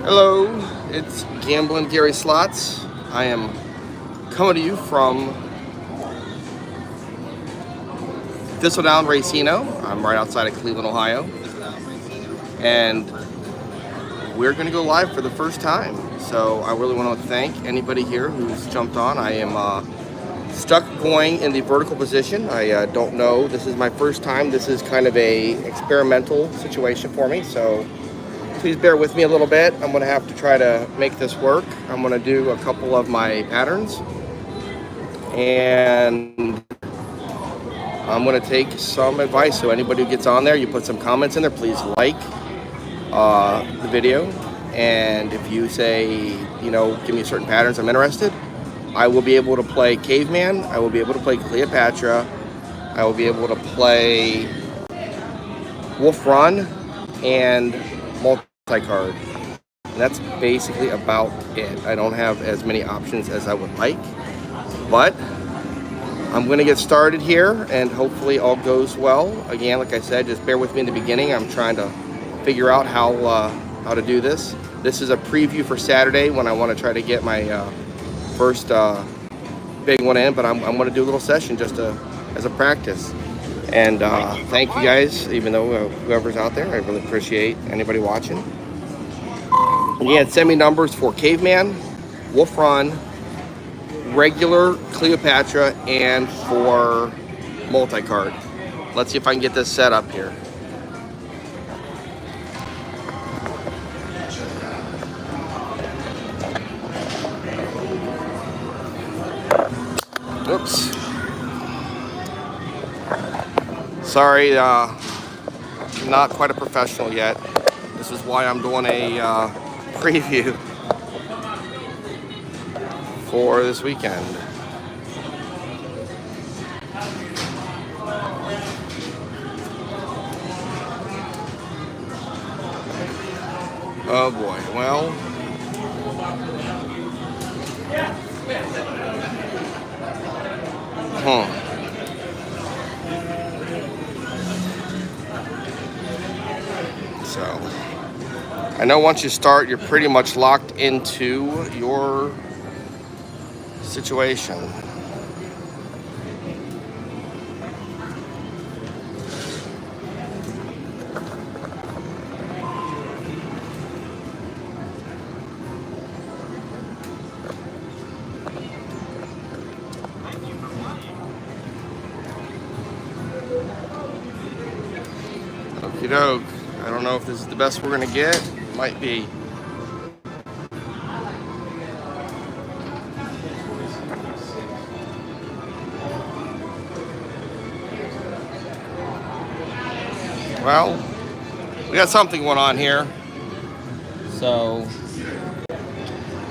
Hello, it's Gambling Gary Slots. I am coming to you from Thistledown Racino. I'm right outside of Cleveland, Ohio. And we're going to go live for the first time. So I really want to thank anybody here who's jumped on. I am stuck going in the vertical position. I don't know. This is my first time. This is kind of a experimental situation for me. So please bear with me a little bit. I'm going to have to try to make this work. I'm going to do a couple of my patterns. And I'm going to take some advice. So anybody who gets on there, you put some comments in there, please like the video. And if you say, you know, give me certain patterns I'm interested, I will be able to play Caveman. I will be able to play Cleopatra. I will be able to play Wolf Run and multi-card. And that's basically about it. I don't have as many options as I would like, but I'm going to get started here and hopefully all goes well. Again, like I said, just bear with me in the beginning. I'm trying to figure out how to do this. This is a preview for Saturday when I want to try to get my first big one in, but I'm going to do a little session just as a practice. And thank you guys, even though whoever's out there, I really appreciate anybody watching. Again, send me numbers for Caveman, Wolf Run, regular Cleopatra, and for multi-card. Let's see if I can get this set up here. Oops. Sorry, not quite a professional yet. This is why I'm doing a preview for this weekend. Oh boy, well. So, I know once you start, you're pretty much locked into your situation. Okie doke. I don't know if this is the best we're gonna get. Might be. Well, we got something going on here. So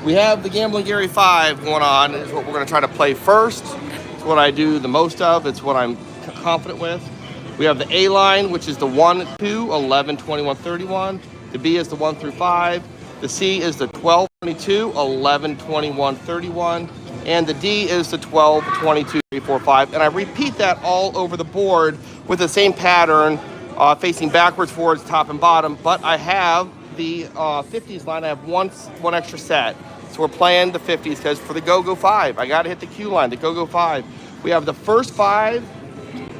we have the Gambling Gary 5 going on. Is what we're gonna try to play first. It's what I do the most of. It's what I'm confident with. We have the A line, which is the 1, 2, 11, 21, 31. The B is the 1 through 5. The C is the 12, 22, 11, 21, 31. And the D is the 12, 22, 3, 4, 5. And I repeat that all over the board with the same pattern, facing backwards, forwards, top, and bottom. But I have the 50s line. I have one extra set. So we're playing the 50s because for the Gogo 5, I got to hit the Q line, the Gogo 5. We have the first 5,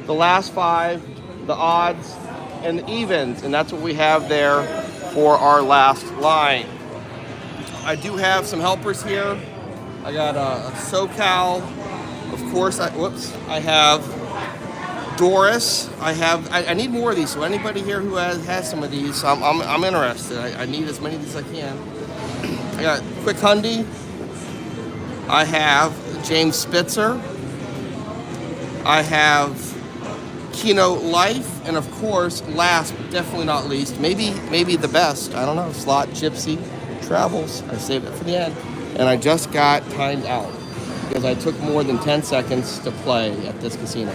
the last 5, the odds, and the evens, and that's what we have there for our last line. I do have some helpers here. I got a SoCal, of course. I have Doris. I need more of these. So anybody here who has some of these, I'm interested. I need as many as I can. I got Quick Hundy. I have James Spitzer. I have Keno Life, and of course, last but definitely not least, maybe the best, I don't know, Slot Gypsy Travels. I saved it for the end, and I just got timed out because I took more than 10 seconds to play at this casino.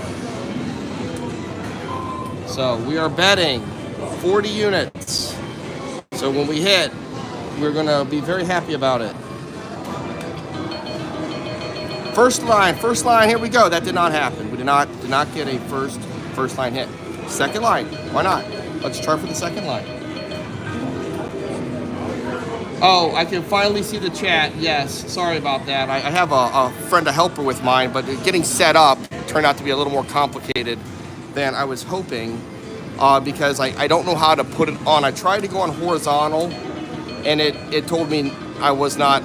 So we are betting 40 units. So when we hit, we're gonna be very happy about it. First line, here we go. That did not happen. We did not get a first line hit. Second line, why not? Let's try for the second line. Oh, I can finally see the chat. Yes, sorry about that. I have a friend, a helper with mine, but getting set up turned out to be a little more complicated than I was hoping because I don't know how to put it on. I tried to go on horizontal, and it told me I was not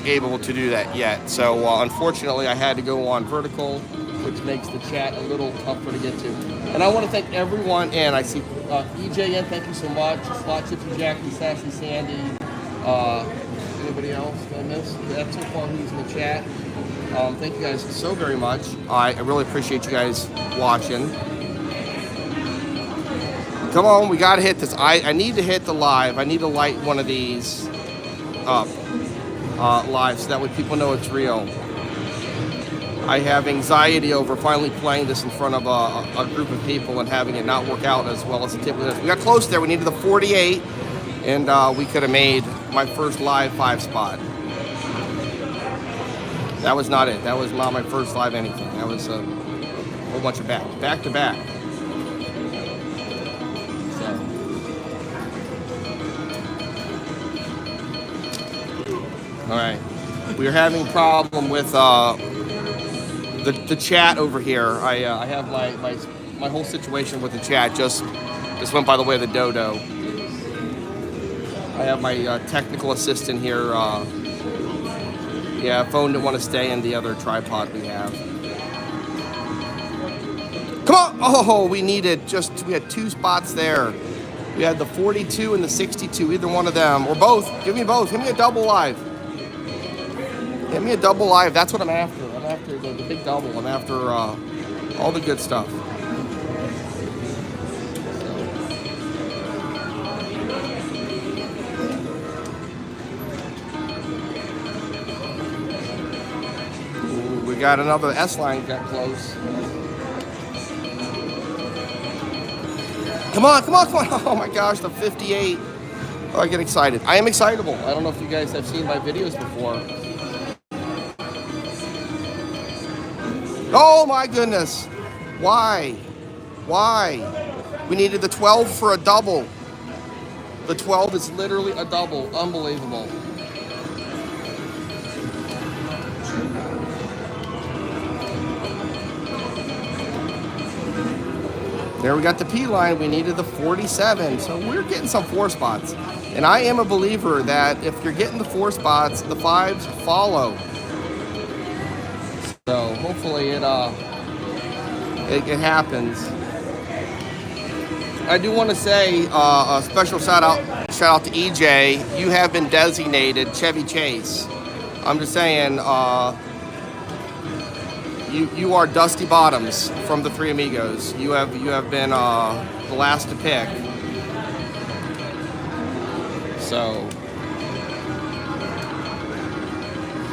able to do that yet. So unfortunately, I had to go on vertical, which makes the chat a little tougher to get to. And I want to thank everyone, and I see EJN, thank you so much. Slot Chippy, Jackie, Sassy, Sandy. Anybody else I missed? That's so far who's in the chat. Thank you guys so very much. I really appreciate you guys watching. Come on, we gotta hit this. I need to hit the live. I need to light one of these up live so that way people know it's real. I have anxiety over finally playing this in front of a group of people and having it not work out as well as it typically does. We got close there. We needed the 48, and we could have made my first live 5 spot. That was not it. That was not my first live anything. That was a whole bunch of back to back. So. All right. We are having a problem with the chat over here. I have my whole situation with the chat just went by the way of the dodo. I have my technical assistant here. Yeah, phone didn't want to stay in the other tripod we have. Come on! Oh, we had 2 spots there. We had the 42 and the 62, either one of them, or both. Give me both. Give me a double live. Give me a double live. That's what I'm after. I'm after the big double. I'm after all the good stuff. We got another S-line got close. Come on, come on, come on. Oh my gosh, the 58. Oh, I get excited. I am excitable. I don't know if you guys have seen my videos before. Oh my goodness. Why? Why? We needed the 12 for a double. The 12 is literally a double. Unbelievable. There we got the P line. We needed the 47. So we're getting some 4 spots. And I am a believer that if you're getting the 4 spots, the 5s follow. So hopefully it happens. I do want to say a special shout out to EJ. You have been designated Chevy Chase. I'm just saying, you are Dusty Bottoms from the Three Amigos. You have been the last to pick. So,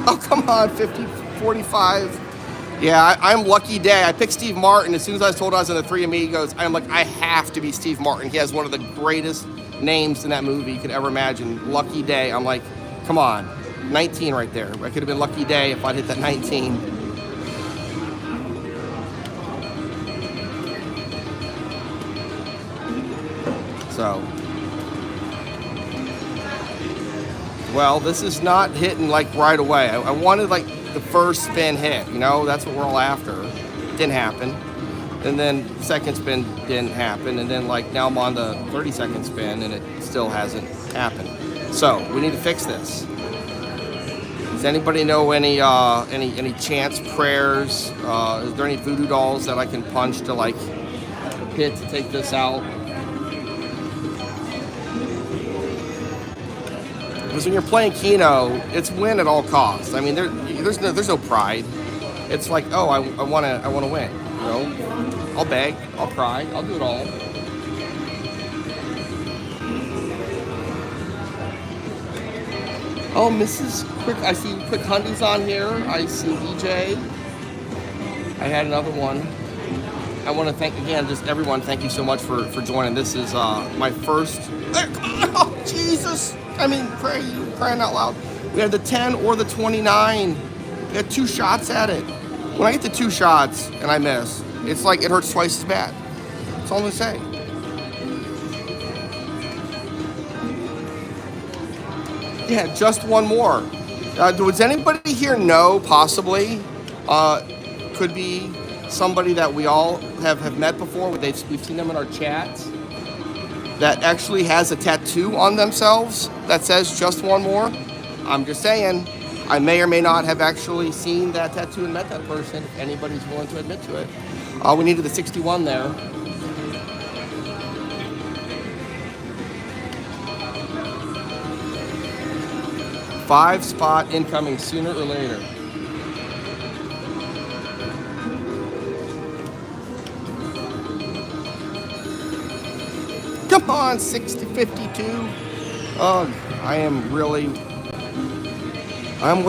oh come on, 50, 45. Yeah, I'm lucky day. I picked Steve Martin. As soon as I was told I was in the Three Amigos, I'm like, I have to be Steve Martin. He has one of the greatest names in that movie you could ever imagine. Lucky day. I'm like, come on. 19 right there. I could have been lucky day if I'd hit that 19. So, well, this is not hitting like right away. I wanted like the first spin hit, you know, that's what we're all after. Didn't happen. And then the second spin didn't happen. And then like now I'm on the 30-second spin and it still hasn't happened. So we need to fix this. Does anybody know any chants, prayers? Is there any voodoo dolls that I can punch to like hit to take this out? Because when you're playing Keno, it's win at all costs. I mean, there's no pride. It's like, oh, I want to win. You know, I'll beg, I'll cry, I'll do it all. Oh, Mrs. Quick, I see Quick Hundy's on here. I see EJ. I had another one. I want to thank again, just everyone. Thank you so much for joining. This is my first. Oh, Jesus. I mean, crying out loud. We had the 10 or the 29. We had 2 shots at it. When I get the 2 shots and I miss, it's like it hurts twice as bad. That's all I'm gonna say. Yeah, just one more. Does anybody here know, possibly, could be somebody that we all have met before, we've seen them in our chats, that actually has a tattoo on themselves that says just one more? I'm just saying, I may or may not have actually seen that tattoo and met that person, if anybody's willing to admit to it. We needed the 61 there. Five spot incoming sooner or later. Come on, 60-52. Oh, I'm waiting. I'm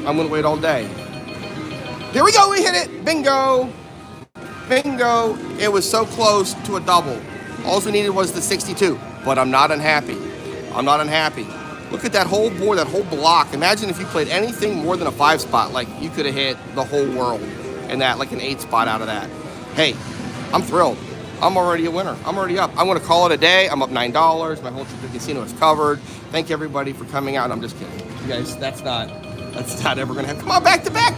gonna wait all day. There we go, we hit it. Bingo. Bingo. It was so close to a double. All we needed was the 62, but I'm not unhappy. Look at that whole board, that whole block. Imagine if you played anything more than a 5 spot, like you could have hit the whole world in that, like an 8 spot out of that. Hey, I'm thrilled. I'm already a winner. I'm already up. I'm gonna call it a day. I'm up $9. My whole trip to the casino is covered. Thank you everybody for coming out. I'm just kidding. You guys, that's not ever gonna happen. Come on, back to back.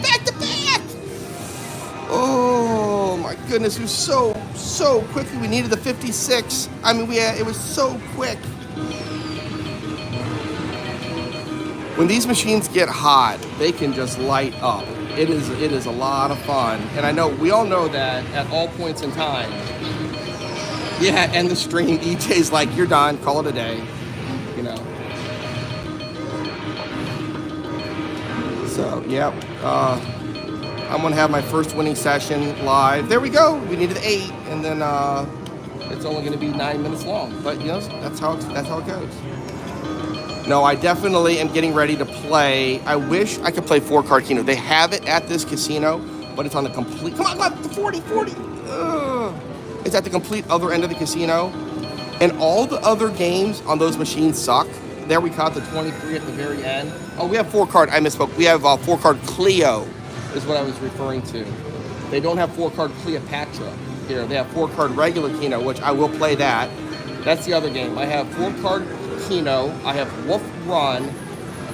Oh my goodness, it was so quickly. We needed the 56. I mean, it was so quick. When these machines get hot, they can just light up. It is a lot of fun. And I know, we all know that at all points in time. Yeah, end the stream. EJ's like, you're done, call it a day. You know. So, yeah. I'm gonna have my first winning session live. There we go. We needed 8, and then it's only gonna be 9 minutes long. But you know, that's how it goes. No, I definitely am getting ready to play. I wish I could play 4-card Keno. They have it at this casino, but it's on the complete. Come on, the 40. Ugh. It's at the complete other end of the casino, and all the other games on those machines suck. There we caught the 23 at the very end. Oh, we have 4-card. I misspoke. We have 4-card Cleo, is what I was referring to. They don't have 4-card Cleopatra here. They have 4-card regular Keno, which I will play that. That's the other game. I have 4-card Keno, I have Wolf Run,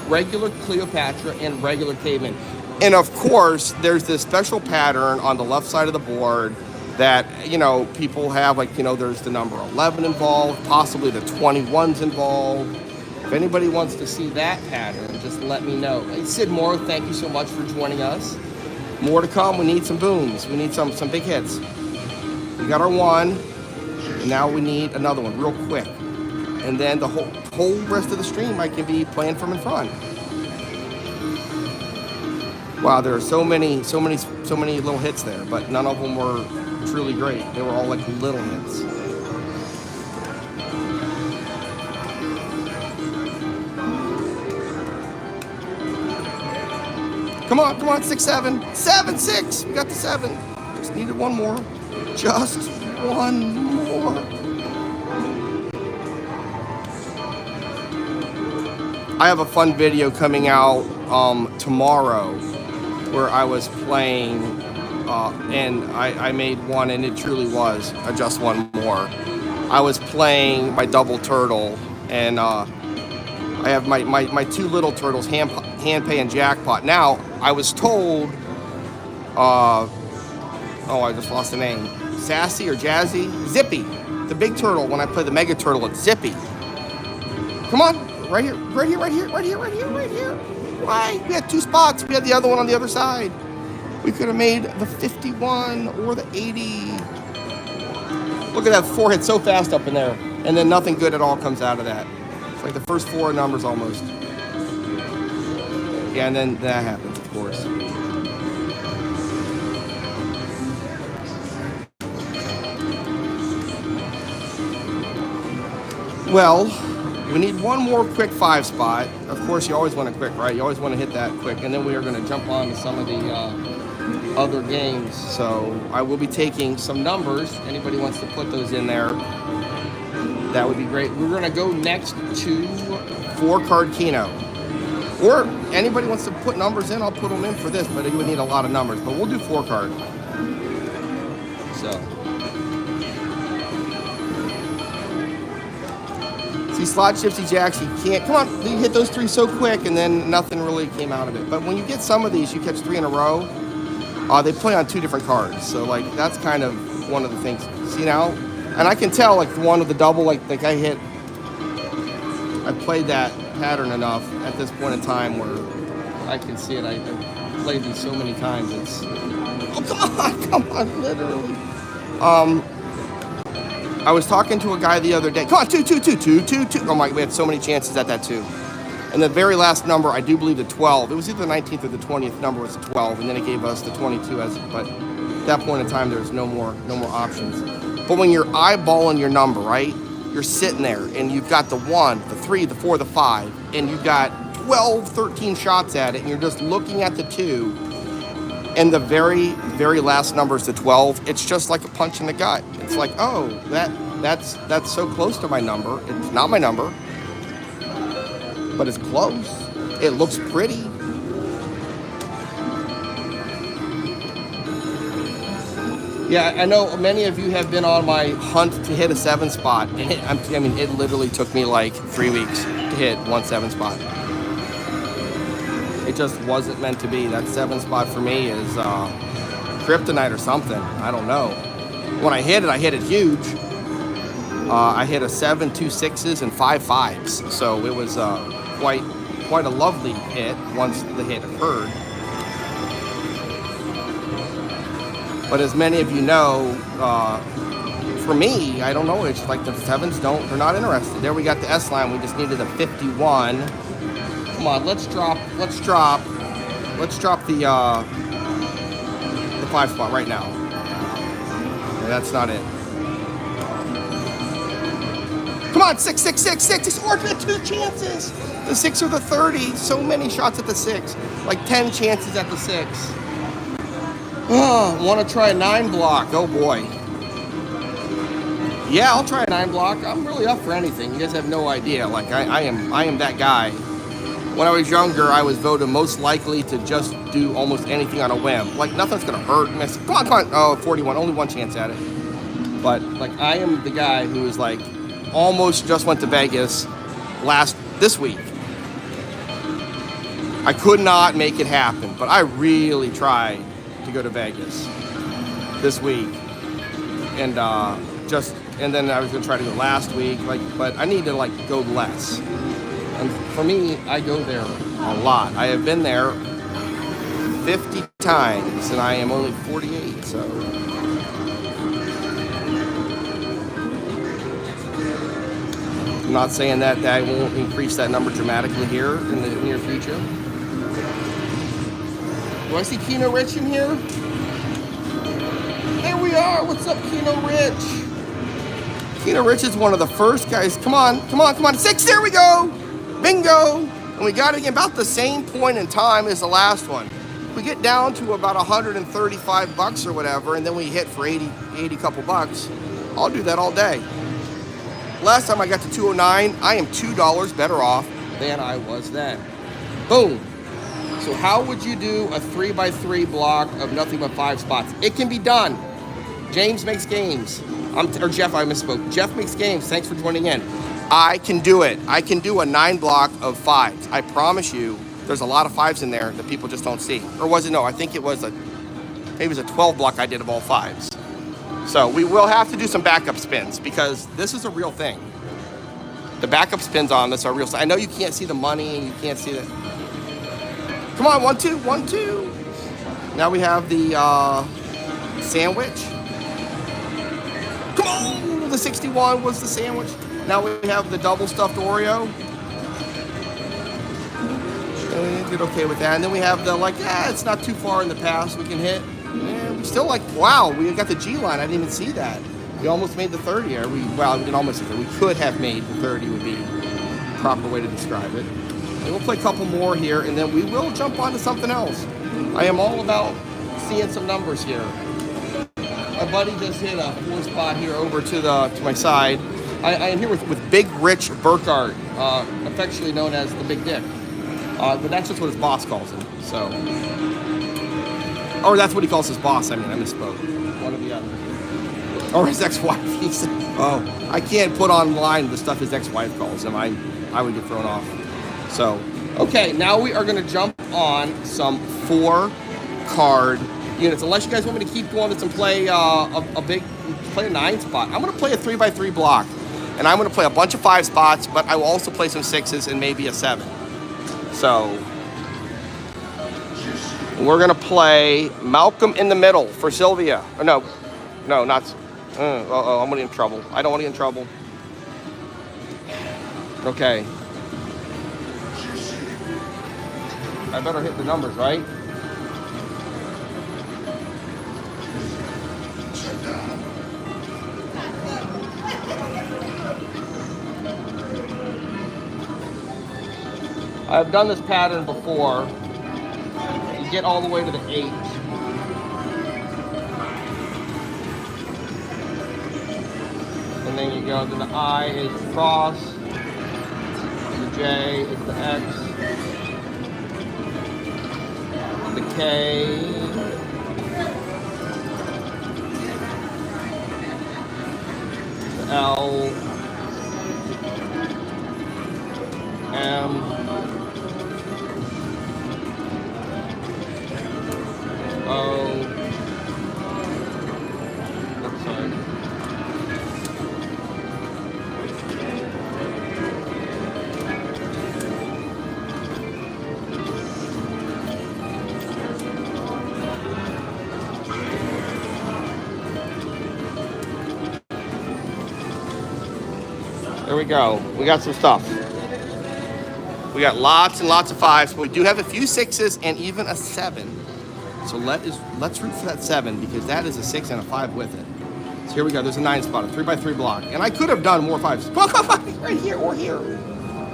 regular Cleopatra, and regular Caveman. And of course, there's this special pattern on the left side of the board that, you know, people have, like, you know, there's the number 11 involved, possibly the 21's involved. If anybody wants to see that pattern, just let me know. Hey, Sid Moore, thank you so much for joining us. More to come. We need some booms. We need some big hits. We got our 1, and now we need another one real quick. And then the whole rest of the stream I can be playing from in front. Wow, there are so many little hits there, but none of them were truly great. They were all like little hits. Come on, 6-7, 7-6. We got the 7. Just needed one more. Just one more. I have a fun video coming out tomorrow where I was playing and I made one, and it truly was just one more. I was playing my double turtle, and I have my 2 little turtles, hand pay and jackpot. Now, I was told, I just lost the name. Sassy or Jazzy? Zippy, the big turtle. When I play the mega turtle, it's Zippy. Come on. Right here. Why? We had 2 spots. We had the other one on the other side. We could have made the 51 or the 80. Look at that 4 hit so fast up in there. And then nothing good at all comes out of that. It's like the first 4 numbers almost. Yeah, and then that happens, of course. Well, we need one more quick 5 spot. Of course, you always want a quick, right? You always want to hit that quick. And then we are going to jump on to some of the other games. So I will be taking some numbers. Anybody wants to put those in there, that would be great. We're going to go next to 4-card Keno. Or anybody wants to put numbers in, I'll put them in for this. But you would need a lot of numbers. But we'll do 4-card. So See, slot gypsy jacks, you can't, come on, you hit those 3 so quick, and then nothing really came out of it. But when you get some of these, you catch 3 in a row, they play on 2 different cards. So, like, that's kind of one of the things. See now? And I can tell, like, the one with the double, like I played that pattern enough at this point in time where I can see it. I played these so many times, it's, oh, come on, literally. I was talking to a guy the other day. Come on, 2, 2, 2, 2, 2, 2. Oh my, we had so many chances at that 2. And the very last number, I do believe the 12. It was either the 19th or the 20th number was the 12, and then it gave us the 22 as. But at that point in time, there's no more options. But when you're eyeballing your number, right? You're sitting there, and you've got the 1, the 3, the 4, the 5, and you've got 12, 13 shots at it, and you're just looking at the 2. And the very, very last number is the 12. It's just like a punch in the gut. It's like, oh, that's so close to my number. It's not my number, but it's close. It looks pretty. Yeah, I know many of you have been on my hunt to hit a 7 spot. I mean, it literally took me like 3 weeks to hit 1 7 spot. It just wasn't meant to be. That 7 spot for me is kryptonite or something. I don't know. When I hit it huge. I hit a 7, 2 6s, and 5 5s. So it was quite a lovely hit once the hit occurred. But as many of you know, for me, I don't know. It's like the 7s they're not interested. There we got the S line. We just needed a 51. Come on, let's drop the 5 spot right now. Yeah, that's not it. Come on, 6, 6, 6, 6. Or 2 chances. The 6 or the 30. So many shots at the 6. Like 10 chances at the 6. Oh, want to try a 9 block? Oh boy. Yeah, I'll try a 9 block. I'm really up for anything. You guys have no idea. Like I am that guy. When I was younger, I was voted most likely to just do almost anything on a whim. Like, nothing's going to hurt. Miss. Come on. Oh, 41. Only 1 chance at it. But, like, I am the guy who is, like, almost just went to Vegas this week. I could not make it happen, but I really tried to go to Vegas this week. And then I was going to try to go last week. But I need to, like, go less. And for me, I go there a lot. I have been there 50 times, and I am only 48, so. I'm not saying that I won't increase that number dramatically here in the near future. Do I see Keno Rich in here? There we are. What's up, Keno Rich? Keno Rich is one of the first guys. Come on. 6, there we go. Bingo! And we got it again about the same point in time as the last one. We get down to about 135 bucks or whatever, and then we hit for 80 couple bucks. I'll do that all day. Last time I got to 209, I am $2 better off than I was then. Boom. So how would you do a 3x3 block of nothing but 5 spots? It can be done. James makes games. Or Jeff, I misspoke. Jeff makes games. Thanks for joining in. I can do it. I can do a 9 block of 5s. I promise you, there's a lot of 5s in there that people just don't see. Or was it? No, I think maybe it was a 12 block I did of all 5s. So we will have to do some backup spins because this is a real thing. The backup spins on this are real. I know you can't see the money and you can't see the. Come on, 1 2 1 2. Now we have the sandwich. Come on, the 61 was the sandwich. Now we have the double stuffed Oreo. And we did okay with that. And then we have the it's not too far in the past we can hit. And we still wow, we got the G line. I didn't even see that. We almost made the 30. We didn't almost hit it. We could have made the 30 would be the proper way to describe it. And we'll play a couple more here, and then we will jump on to something else. I am all about seeing some numbers here. My buddy just hit a 4 spot here over to my side. I am here with Big Rich Burkhardt, affectionately known as the Big Dick. But that's just what his boss calls him. So, or that's what he calls his boss. I mean, I misspoke. One or the other. Or his ex-wife. He said. Oh, I can't put online the stuff his ex-wife calls him. I would get thrown off. So, okay, now we are going to jump on some 4-card units. Unless you guys want me to keep going and play play a 9 spot. I'm going to play a 3x3 block. And I'm going to play a bunch of 5 spots, but I will also play some 6s and maybe a 7. So, we're going to play Malcolm in the Middle for Sylvia. Oh, no, not... I'm going to get in trouble. I don't want to get in trouble. Okay. I better hit the numbers, right? I've done this pattern before. You get all the way to the 8. And then you go to the I is the cross, the J is the X, the K, the L, M, O, there we go. We got some stuff. We got lots and lots of 5s, but we do have a few 6s and even a 7. So let's root for that 7 because that is a 6 and a 5 with it. So here we go. There's a 9 spot, a 3x3 block, and I could have done more 5s. Right here or here.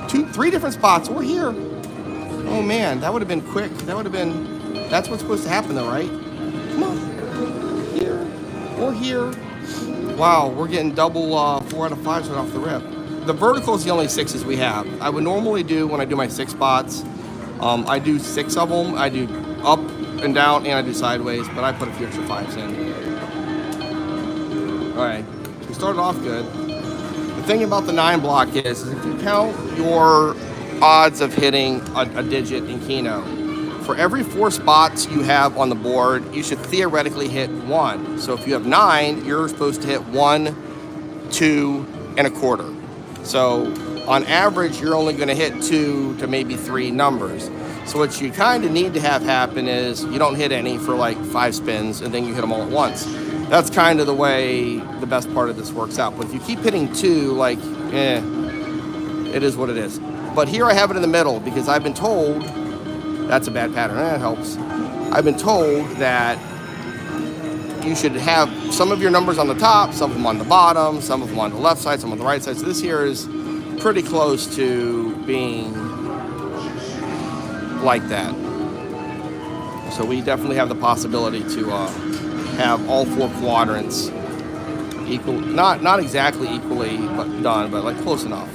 3 different spots or here. Oh man, that would have been quick. That would have been. That's what's supposed to happen though, right? Come on. Here or here. Wow, we're getting double 4 out of 5s right off the rip. The vertical is the only 6s we have. I would normally do, when I do my 6 spots, I do 6 of them. I do up and down and I do sideways, but I put a few extra 5s in. All right, we started off good. The thing about the 9 block is if you count your odds of hitting a digit in Keno, for every 4 spots you have on the board, you should theoretically hit 1. So if you have 9, you're supposed to hit 1, 2, and a quarter. So on average, you're only going to hit 2 to maybe 3 numbers. So what you kind of need to have happen is you don't hit any for like 5 spins and then you hit them all at once. That's kind of the way the best part of this works out. But if you keep hitting 2, like, it is what it is. But here I have it in the middle because I've been told, that's a bad pattern, that helps. I've been told that you should have some of your numbers on the top, some of them on the bottom, some of them on the left side, some on the right side. So this here is pretty close to being like that. So we definitely have the possibility to have all 4 quadrants equal, not exactly equally but done, but like close enough.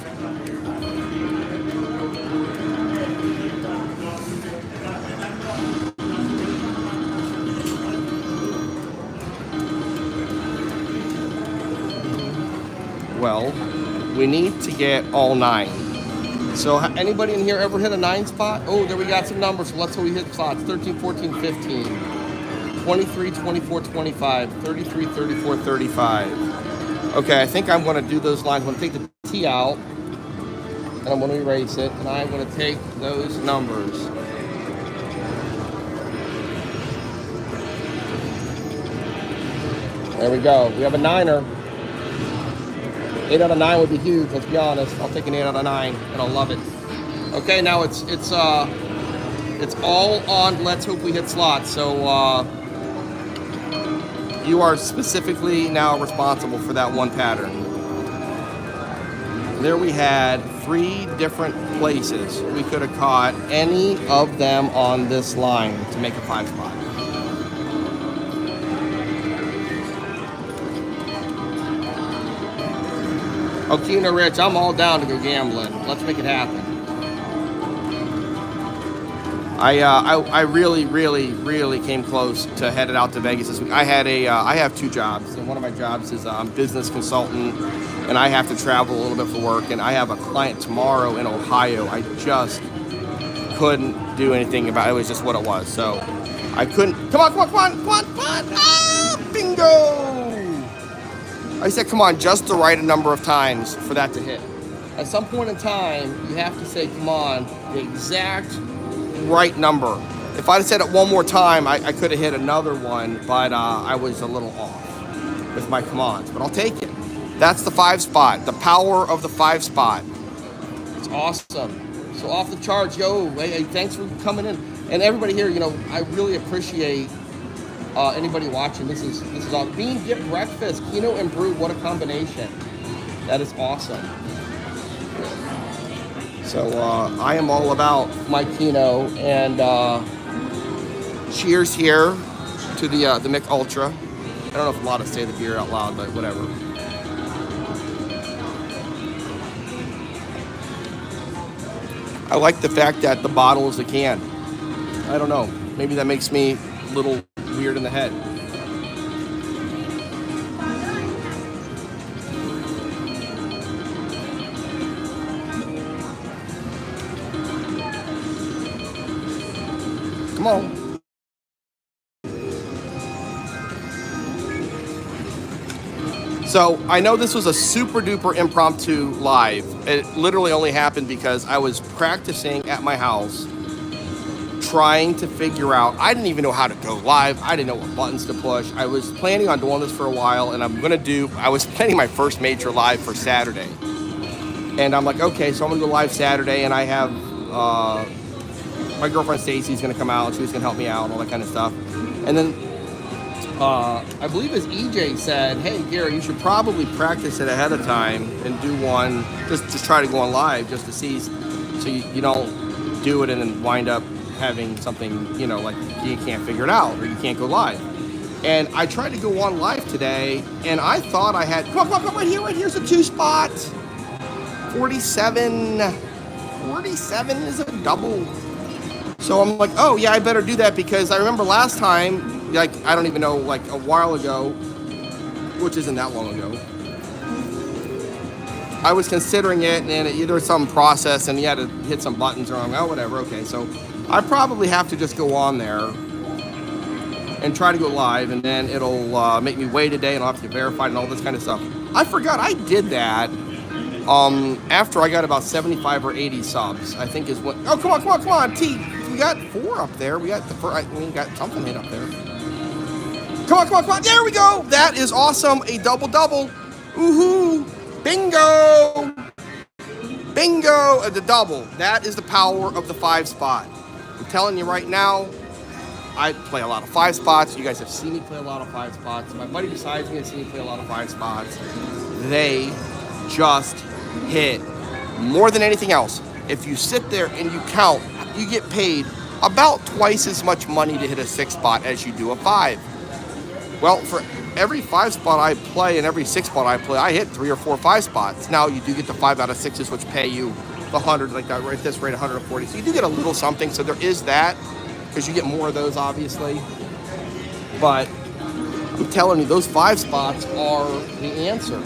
Well, we need to get all 9. So anybody in here ever hit a 9 spot? Oh, there we got some numbers. So let's see what we hit spots. 13, 14, 15, 23, 24, 25, 33, 34, 35. Okay, I think I'm going to do those lines. I'm going to take the T out, and I'm going to erase it, and I'm going to take those numbers. There we go. We have a 9er. 8 out of 9 would be huge, let's be honest. I'll take an 8 out of 9, and I'll love it. Okay, now it's all on let's hope we hit slots. So you are specifically now responsible for that one pattern. There we had 3 different places. We could have caught any of them on this line to make a 5 spot. Oh, Keno Rich, I'm all down to go gambling. Let's make it happen. I really, really, really came close to headed out to Vegas this week. I have two jobs, and one of my jobs is I'm business consultant, and I have to travel a little bit for work. And I have a client tomorrow in Ohio. I just couldn't do anything about it. It was just what it was. So I couldn't. Come on, come on, come on, come on, come on! Ah, bingo! I said, come on, just the right number of times for that to hit. At some point in time, you have to say, come on, the exact right number. If I'd have said it one more time, I could have hit another one, but I was a little off with my commands. But I'll take it. That's the 5 spot, the power of the 5 spot. It's awesome. So off the charts, yo, hey, thanks for coming in. And everybody here, you know, I really appreciate anybody watching. This is awesome. Bean dip breakfast, Keno and brew, what a combination. That is awesome. So I am all about my Keno, and cheers here to the Mick Ultra. I don't know if I'm allowed to say the beer out loud, but whatever. I like the fact that the bottle is a can. I don't know. Maybe that makes me a little weird in the head. Come on. So I know this was a super duper impromptu live. It literally only happened because I was practicing at my house, trying to figure out, I didn't even know how to go live. I didn't know what buttons to push. I was planning on doing this for a while, and I was planning my first major live for Saturday. And I'm like, okay, so I'm gonna go live Saturday, and I have, my girlfriend Stacy's gonna come out, she's gonna help me out, all that kind of stuff. And then I believe as EJ said, hey Gary, you should probably practice it ahead of time and do one, just try to go on live just to see, so you don't do it and then wind up having something, you know, like you can't figure it out or you can't go live. And I tried to go on live today, and I thought I had, come on, right here's a 2 spot. 47 is a double. So I'm like, oh yeah, I better do that, because I remember last time, like, I don't even know, like a while ago, which isn't that long ago, I was considering it, and there was some process and you had to hit some buttons, or I'm like, oh, whatever, okay. So I probably have to just go on there and try to go live, and then it'll make me wait a day, and I'll have to get verified and all this kind of stuff. I forgot I did that after I got about 75 or 80 subs, I think is what, oh, come on, T. We got 4 up there. We got we got something hit up there. Come on, there we go. That is awesome, a double. Woohoo, bingo, the double. That is the power of the 5 spot. I'm telling you right now, I play a lot of 5 spots. You guys have seen me play a lot of 5 spots. My buddy besides me has seen me play a lot of 5 spots. They just hit more than anything else. If you sit there and you count, you get paid about twice as much money to hit a 6 spot as you do a 5. Well, for every 5 spot I play and every 6 spot I play, I hit 3 or 4 5 spots. Now you do get the 5 out of 6s, which pay you the 100, like that, right at this rate, 140. So you do get a little something. So there is that, because you get more of those, obviously. But I'm telling you, those 5 spots are the answer.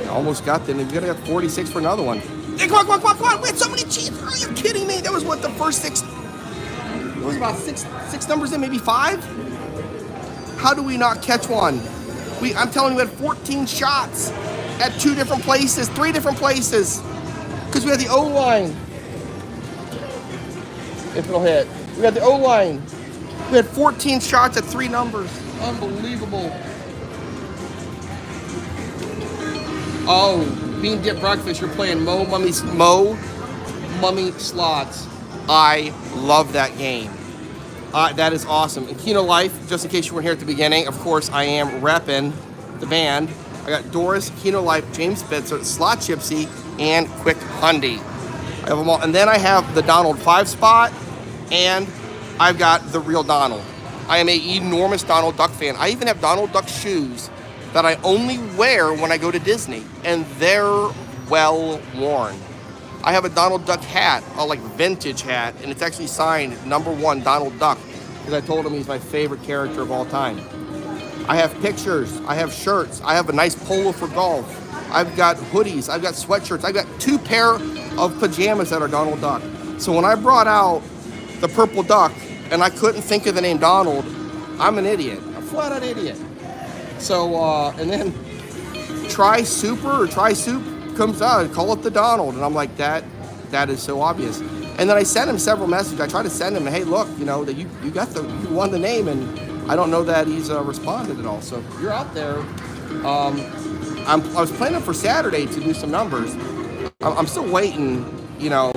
I almost got them. You're gonna get 46 for another one. Hey, come on. We had so many cheats. Are you kidding me? That was what, the first 6, it was about six numbers in, maybe 5? How do we not catch one? I'm telling you, we had 14 shots at 2 different places, 3 different places. Because we had the O-line. If it'll hit. We had the O-line. We had 14 shots at 3 numbers. Unbelievable. Oh, Bean Dip Breakfast, you're playing Mo Mummy Slots. I love that game. That is awesome. And Keno Life, just in case you weren't here at the beginning, of course, I am repping the band. I got Doris, Keno Life, James Spitzer, Slot Gypsy, and Quick Hundy. I have them all. And then I have the Donald 5 spot, and I've got the real Donald. I am an enormous Donald Duck fan. I even have Donald Duck shoes that I only wear when I go to Disney, and they're well worn. I have a Donald Duck hat, a like vintage hat, and it's actually signed #1 Donald Duck because I told him he's my favorite character of all time. I have pictures, I have shirts, I have a nice polo for golf. I've got hoodies, I've got sweatshirts, I've got 2 pair of pajamas that are Donald Duck. So when I brought out the purple duck and I couldn't think of the name Donald, I'm an idiot, a flat out idiot. So, and then Try Super or Try Soup comes out, call it the Donald. And I'm like, that is so obvious. And then I sent him several messages. I tried to send him, hey, look, you know, that you won the name, and I don't know that he's responded at all. So if you're out there, I was planning for Saturday to do some numbers. I'm still waiting, you know,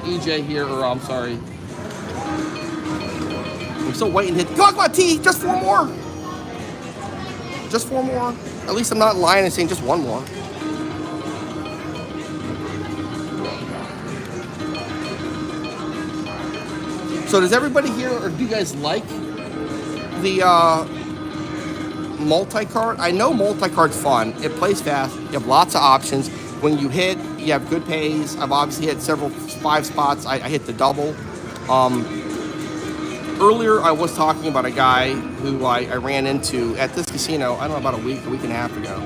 EJ here, or I'm sorry. I'm still waiting to hit, come on, T, just 4 more. Just 4 more. At least I'm not lying and saying just 1 more. So does everybody here, or do you guys like the multi-card? I know multi-card's fun. It plays fast. You have lots of options. When you hit, you have good pays. I've obviously hit several 5 spots. I hit the double. Earlier, I was talking about a guy who I ran into at this casino, I don't know, about a week and a half ago.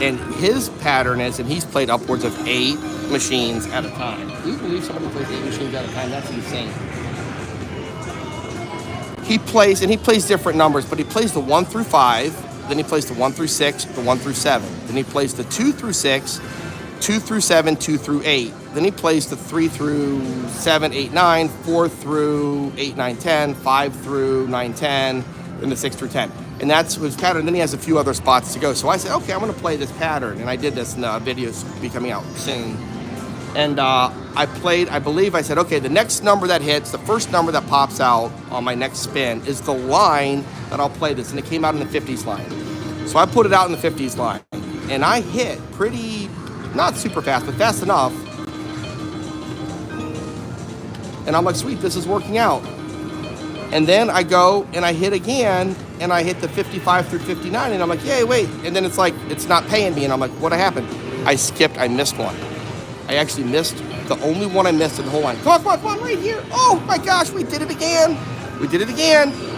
And his pattern is, and he's played upwards of 8 machines at a time. Do you believe somebody plays 8 machines at a time? That's insane. He plays different numbers, but he plays the 1 through 5, then he plays the 1 through 6, the 1 through 7. Then he plays the 2 through 6, 2 through 7, 2 through 8. Then he plays the 3 through 7, 8, 9, 4 through 8, 9, 10, 5 through 9, 10, and the 6 through 10. And that's his pattern. Then he has a few other spots to go. So I said, okay, I'm going to play this pattern. And I did this, and the videos will be coming out soon. And I played, I believe I said, okay, the next number that hits, the first number that pops out on my next spin is the line that I'll play this. And it came out in the 50s line. So I put it out in the 50s line. And I hit pretty, not super fast, but fast enough. And I'm like, sweet, this is working out. And then I go and I hit again, and I hit the 55 through 59, and I'm like, yay, wait. And then it's like, it's not paying me, and I'm like, what happened? I missed one. I actually missed the only one I missed in the whole line. Come on, right here. Oh my gosh, we did it again.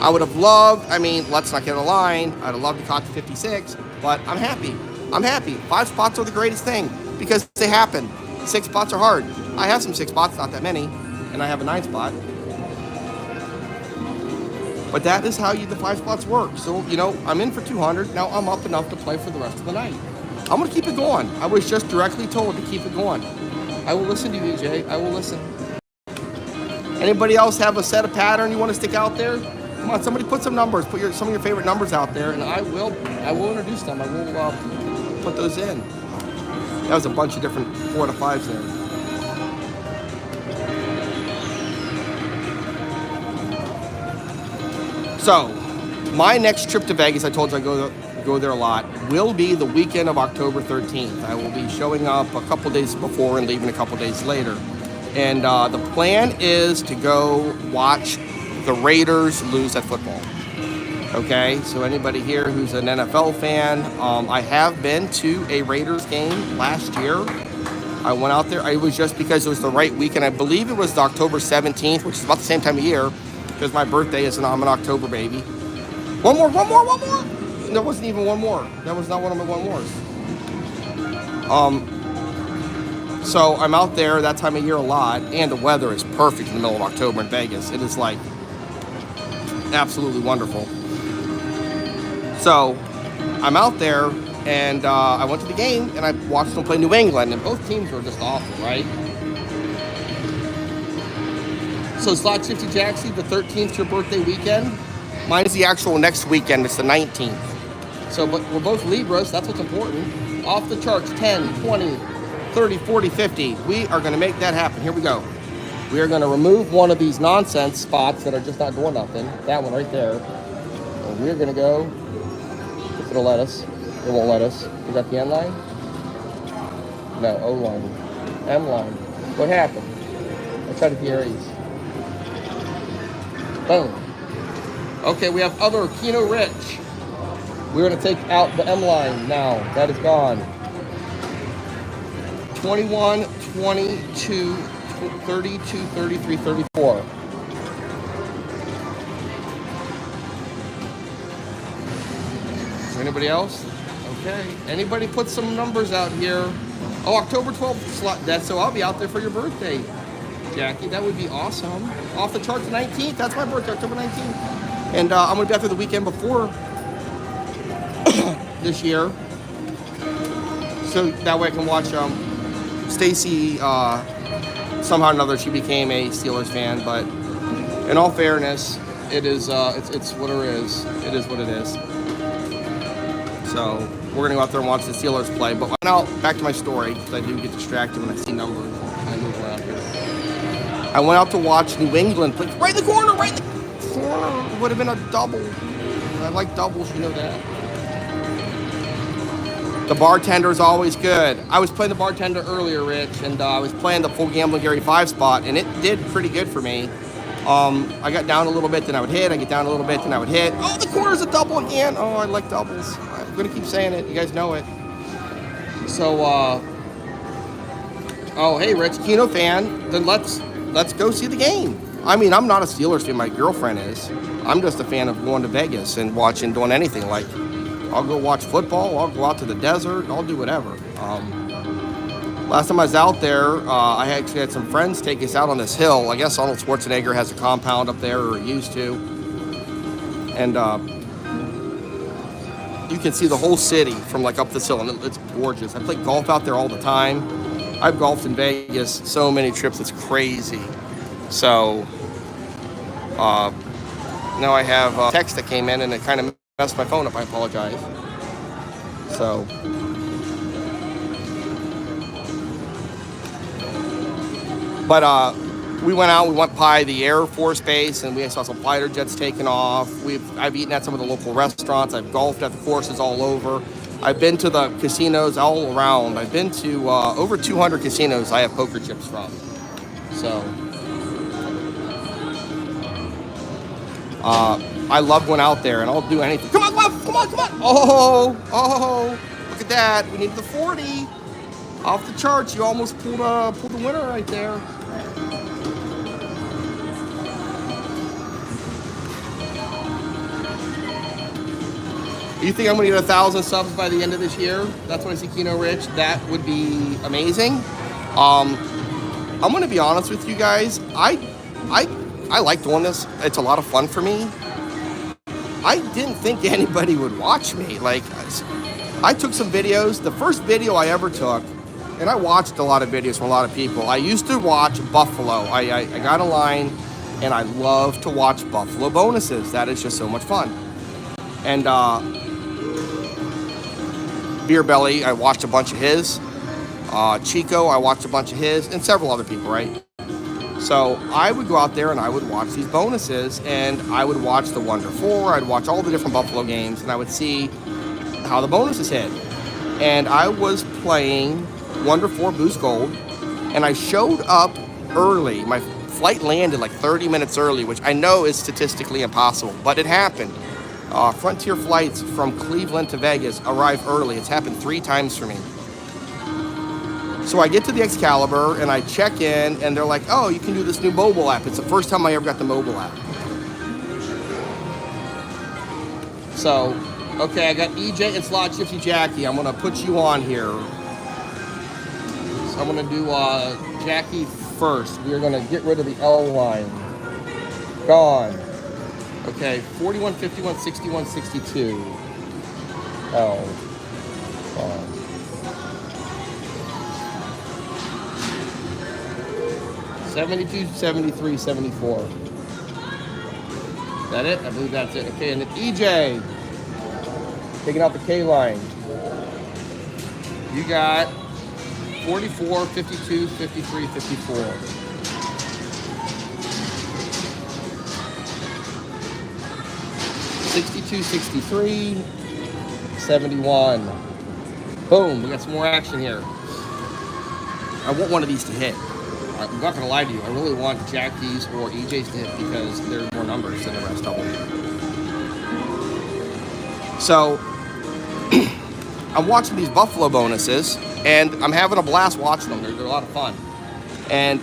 I would have loved, I mean, let's not get a line. I'd have loved to caught the 56, but I'm happy. 5 spots are the greatest thing because they happen. 6 spots are hard. I have some 6 spots, not that many, and I have a 9 spot. But that is how the 5 spots work. So, you know, I'm in for 200. Now I'm up enough to play for the rest of the night. I'm going to keep it going. I was just directly told to keep it going. I will listen to you, EJ. I will listen. Anybody else have a set of pattern you want to stick out there? Come on, somebody put some numbers. Put some of your favorite numbers out there, and I will introduce them. I will put those in. That was a bunch of different 4 to 5s there. So, my next trip to Vegas, I told you I go there a lot, will be the weekend of October 13th. I will be showing up a couple days before and leaving a couple days later. And the plan is to go watch the Raiders lose at football. Okay, so anybody here who's an NFL fan, I have been to a Raiders game last year. I went out there. It was just because it was the right weekend. I believe it was the October 17th, which is about the same time of year, because my birthday is, and I'm an October baby. One more. There wasn't even one more. That was not one of my one mores. So I'm out there that time of year a lot, and the weather is perfect in the middle of October in Vegas. It is like absolutely wonderful. So I'm out there, and I went to the game, and I watched them play New England, and both teams were just awful, right? So Slot 50 Jackson, the 13th, your birthday weekend. Mine is the actual next weekend. It's the 19th. So, but we're both Libras. That's what's important. Off the charts, 10, 20, 30, 40, 50. We are going to make that happen. Here we go. We are going to remove one of these nonsense spots that are just not doing nothing. That one right there. And we're going to go, if it'll let us. It won't let us. Is that the N line? No, O line. M line. What happened? I tried to be Aries. Boom. Okay, we have other Keno Rich. We're going to take out the M line now. That is gone. 21, 22, 32, 33, 34. Is there anybody else? Okay. Anybody put some numbers out here? Oh, October 12th slot. So I'll be out there for your birthday, Jackie. That would be awesome. Off the charts, 19th. That's my birthday, October 19th. And I'm going to be out there the weekend before this year. So that way I can watch Stacy. Somehow or another, she became a Steelers fan. But in all fairness, it is it's what it is. It is what it is. So we're going to go out there and watch the Steelers play. But now, back to my story, because I do get distracted when I see numbers and I move around here. I went out to watch New England play right in the corner, right in the corner. It would have been a double. I like doubles, you know that. The bartender is always good. I was playing the bartender earlier, Rich, and I was playing the full gambling Gary 5 spot, and it did pretty good for me. I got down a little bit, then I would hit. I get down a little bit, then I would hit. Oh, the corner's a double again. Oh, I like doubles. I'm going to keep saying it. You guys know it. So, oh, hey, Rich, Keno fan. Then let's go see the game. I mean, I'm not a Steelers fan. My girlfriend is. I'm just a fan of going to Vegas and watching, doing anything. Like, I'll go watch football. I'll go out to the desert. I'll do whatever. Last time I was out there, I actually had some friends take us out on this hill. I guess Arnold Schwarzenegger has a compound up there, or used to. And you can see the whole city from like up this hill, and it's gorgeous. I play golf out there all the time. I've golfed in Vegas so many trips, it's crazy. So now I have a text that came in, and it kind of messed my phone up. I apologize. So. But we went out, we went by the Air Force Base, and we saw some fighter jets taking off. I've eaten at some of the local restaurants. I've golfed at the courses all over. I've been to the casinos all around. I've been to over 200 casinos I have poker chips from. So I love going out there, and I'll do anything. Come on, come on, come on, come on. Oh, look at that. We need the 40. Off the charts. You almost pulled the winner right there. You think I'm going to get 1,000 subs by the end of this year? That's what I see, Keno Rich. That would be amazing. I'm going to be honest with you guys. I like doing this. It's a lot of fun for me. I didn't think anybody would watch me. Like, I took some videos. The first video I ever took, and I watched a lot of videos from a lot of people. I used to watch Buffalo. I got a line, and I love to watch Buffalo bonuses. That is just so much fun. And Beer Belly, I watched a bunch of his. Chico, I watched a bunch of his, and several other people, right? So I would go out there and I would watch these bonuses, and I would watch the Wonder 4. I'd watch all the different Buffalo games, and I would see how the bonuses hit. And I was playing Wonder 4 Boost Gold, and I showed up early. My flight landed like 30 minutes early, which I know is statistically impossible, but it happened. Frontier flights from Cleveland to Vegas arrive early. It's happened 3 times for me. So I get to the Excalibur, and I check in, and they're like, oh, you can do this new mobile app. It's the first time I ever got the mobile app. So, okay, I got EJ and Slot Gypsy Jackie. I'm going to put you on here. So I'm going to do Jackie first. We are going to get rid of the L line. Gone. Okay, 41, 51, 61, 62. L. Gone. 72, 73, 74. Is that it? I believe that's it. Okay, and then EJ. Taking out the K line. You got 44, 52, 53, 54. 62, 63, 71. Boom, we got some more action here. I want one of these to hit. I'm not going to lie to you. I really want Jackie's or EJ's to hit because there's more numbers than the rest of them. So, I'm watching these Buffalo bonuses, and I'm having a blast watching them. They're a lot of fun. And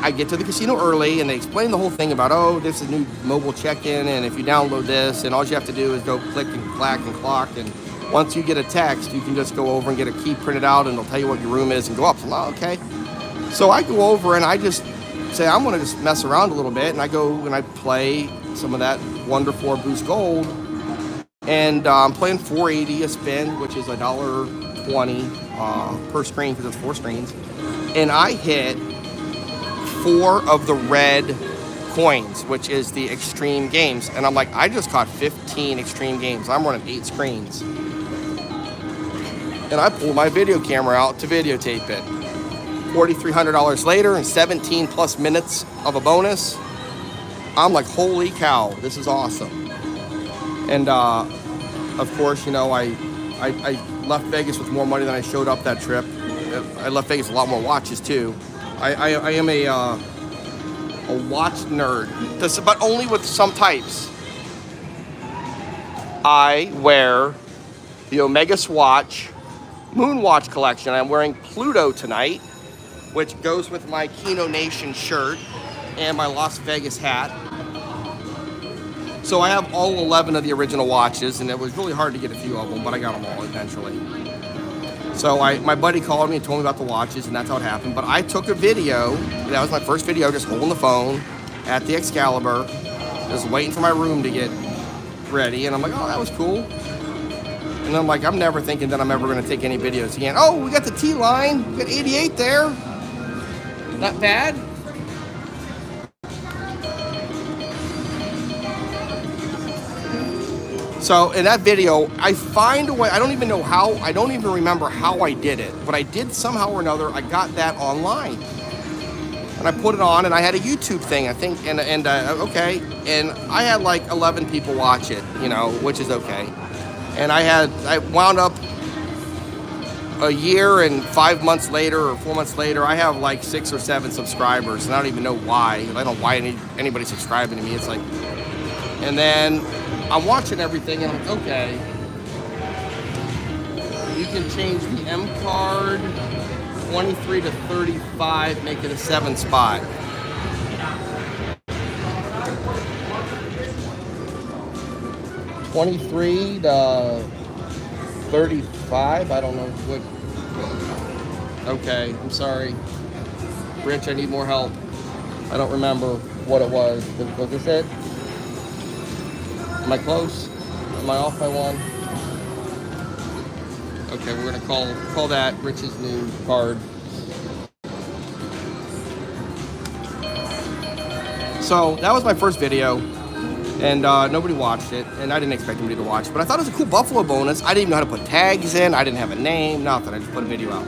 I get to the casino early, and they explain the whole thing about, oh, this is new mobile check-in, and if you download this, and all you have to do is go click and clack and clock, and once you get a text, you can just go over and get a key printed out, and it'll tell you what your room is and go up. So, oh, okay. So I go over, and I just say, I'm going to just mess around a little bit, and I go and I play some of that Wonder 4 Boost Gold, and I'm playing 480 a spin, which is $1.20 per screen because it's 4 screens, and I hit 4 of the red coins, which is the extreme games, and I'm like, I just caught 15 extreme games. I'm running 8 screens, and I pulled my video camera out to videotape it. $4,300 later and 17 plus minutes of a bonus. I'm like, holy cow, this is awesome. And of course, you know, I left Vegas with more money than I showed up that trip. I left Vegas with a lot more watches too. I am a watch nerd, but only with some types. I wear the Omega Swatch Moon Watch collection. I'm wearing Pluto tonight, which goes with my Keno Nation shirt and my Las Vegas hat. So I have all 11 of the original watches, and it was really hard to get a few of them, but I got them all eventually. So my buddy called me and told me about the watches, and that's how it happened. But I took a video, that was my first video, just holding the phone at the Excalibur, just waiting for my room to get ready, and I'm like, oh, that was cool. And I'm like, I'm never thinking that I'm ever going to take any videos again. Oh, we got the T-line, we got 88 there. Not bad. So in that video, I find a way, I don't even know how, I don't even remember how I did it, but I did somehow or another, I got that online. And I put it on, and I had a YouTube thing, I think, and okay, and I had like 11 people watch it, you know, which is okay. And I wound up a year and 5 months later or 4 months later, I have like 6 or 7 subscribers, and I don't even know why. I don't know why anybody's subscribing to me. It's like, and then I'm watching everything, and I'm like, okay, you can change the M card 23 to 35, make it a 7 spot. $23 to $35, I don't know what. Okay, I'm sorry. Rich, I need more help. I don't remember what it was. Was this it? Am I close? Am I off by 1? Okay, we're gonna call that Rich's new card. So that was my first video, and nobody watched it, and I didn't expect anybody to watch it, but I thought it was a cool Buffalo bonus. I didn't even know how to put tags in. I didn't have a name, nothing. I just put a video out.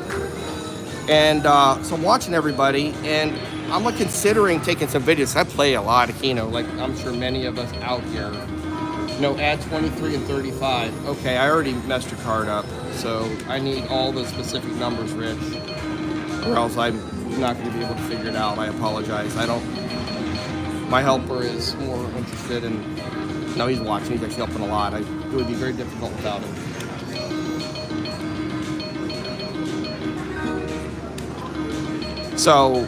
And so I'm watching everybody, and I'm like considering taking some videos. I play a lot of Keno, like I'm sure many of us out here. No, add 23 and 35. Okay, I already messed your card up, so I need all the specific numbers, Rich, or else I'm not going to be able to figure it out. I apologize. My helper is more interested in, no, he's watching. He's actually helping a lot. It would be very difficult without him. So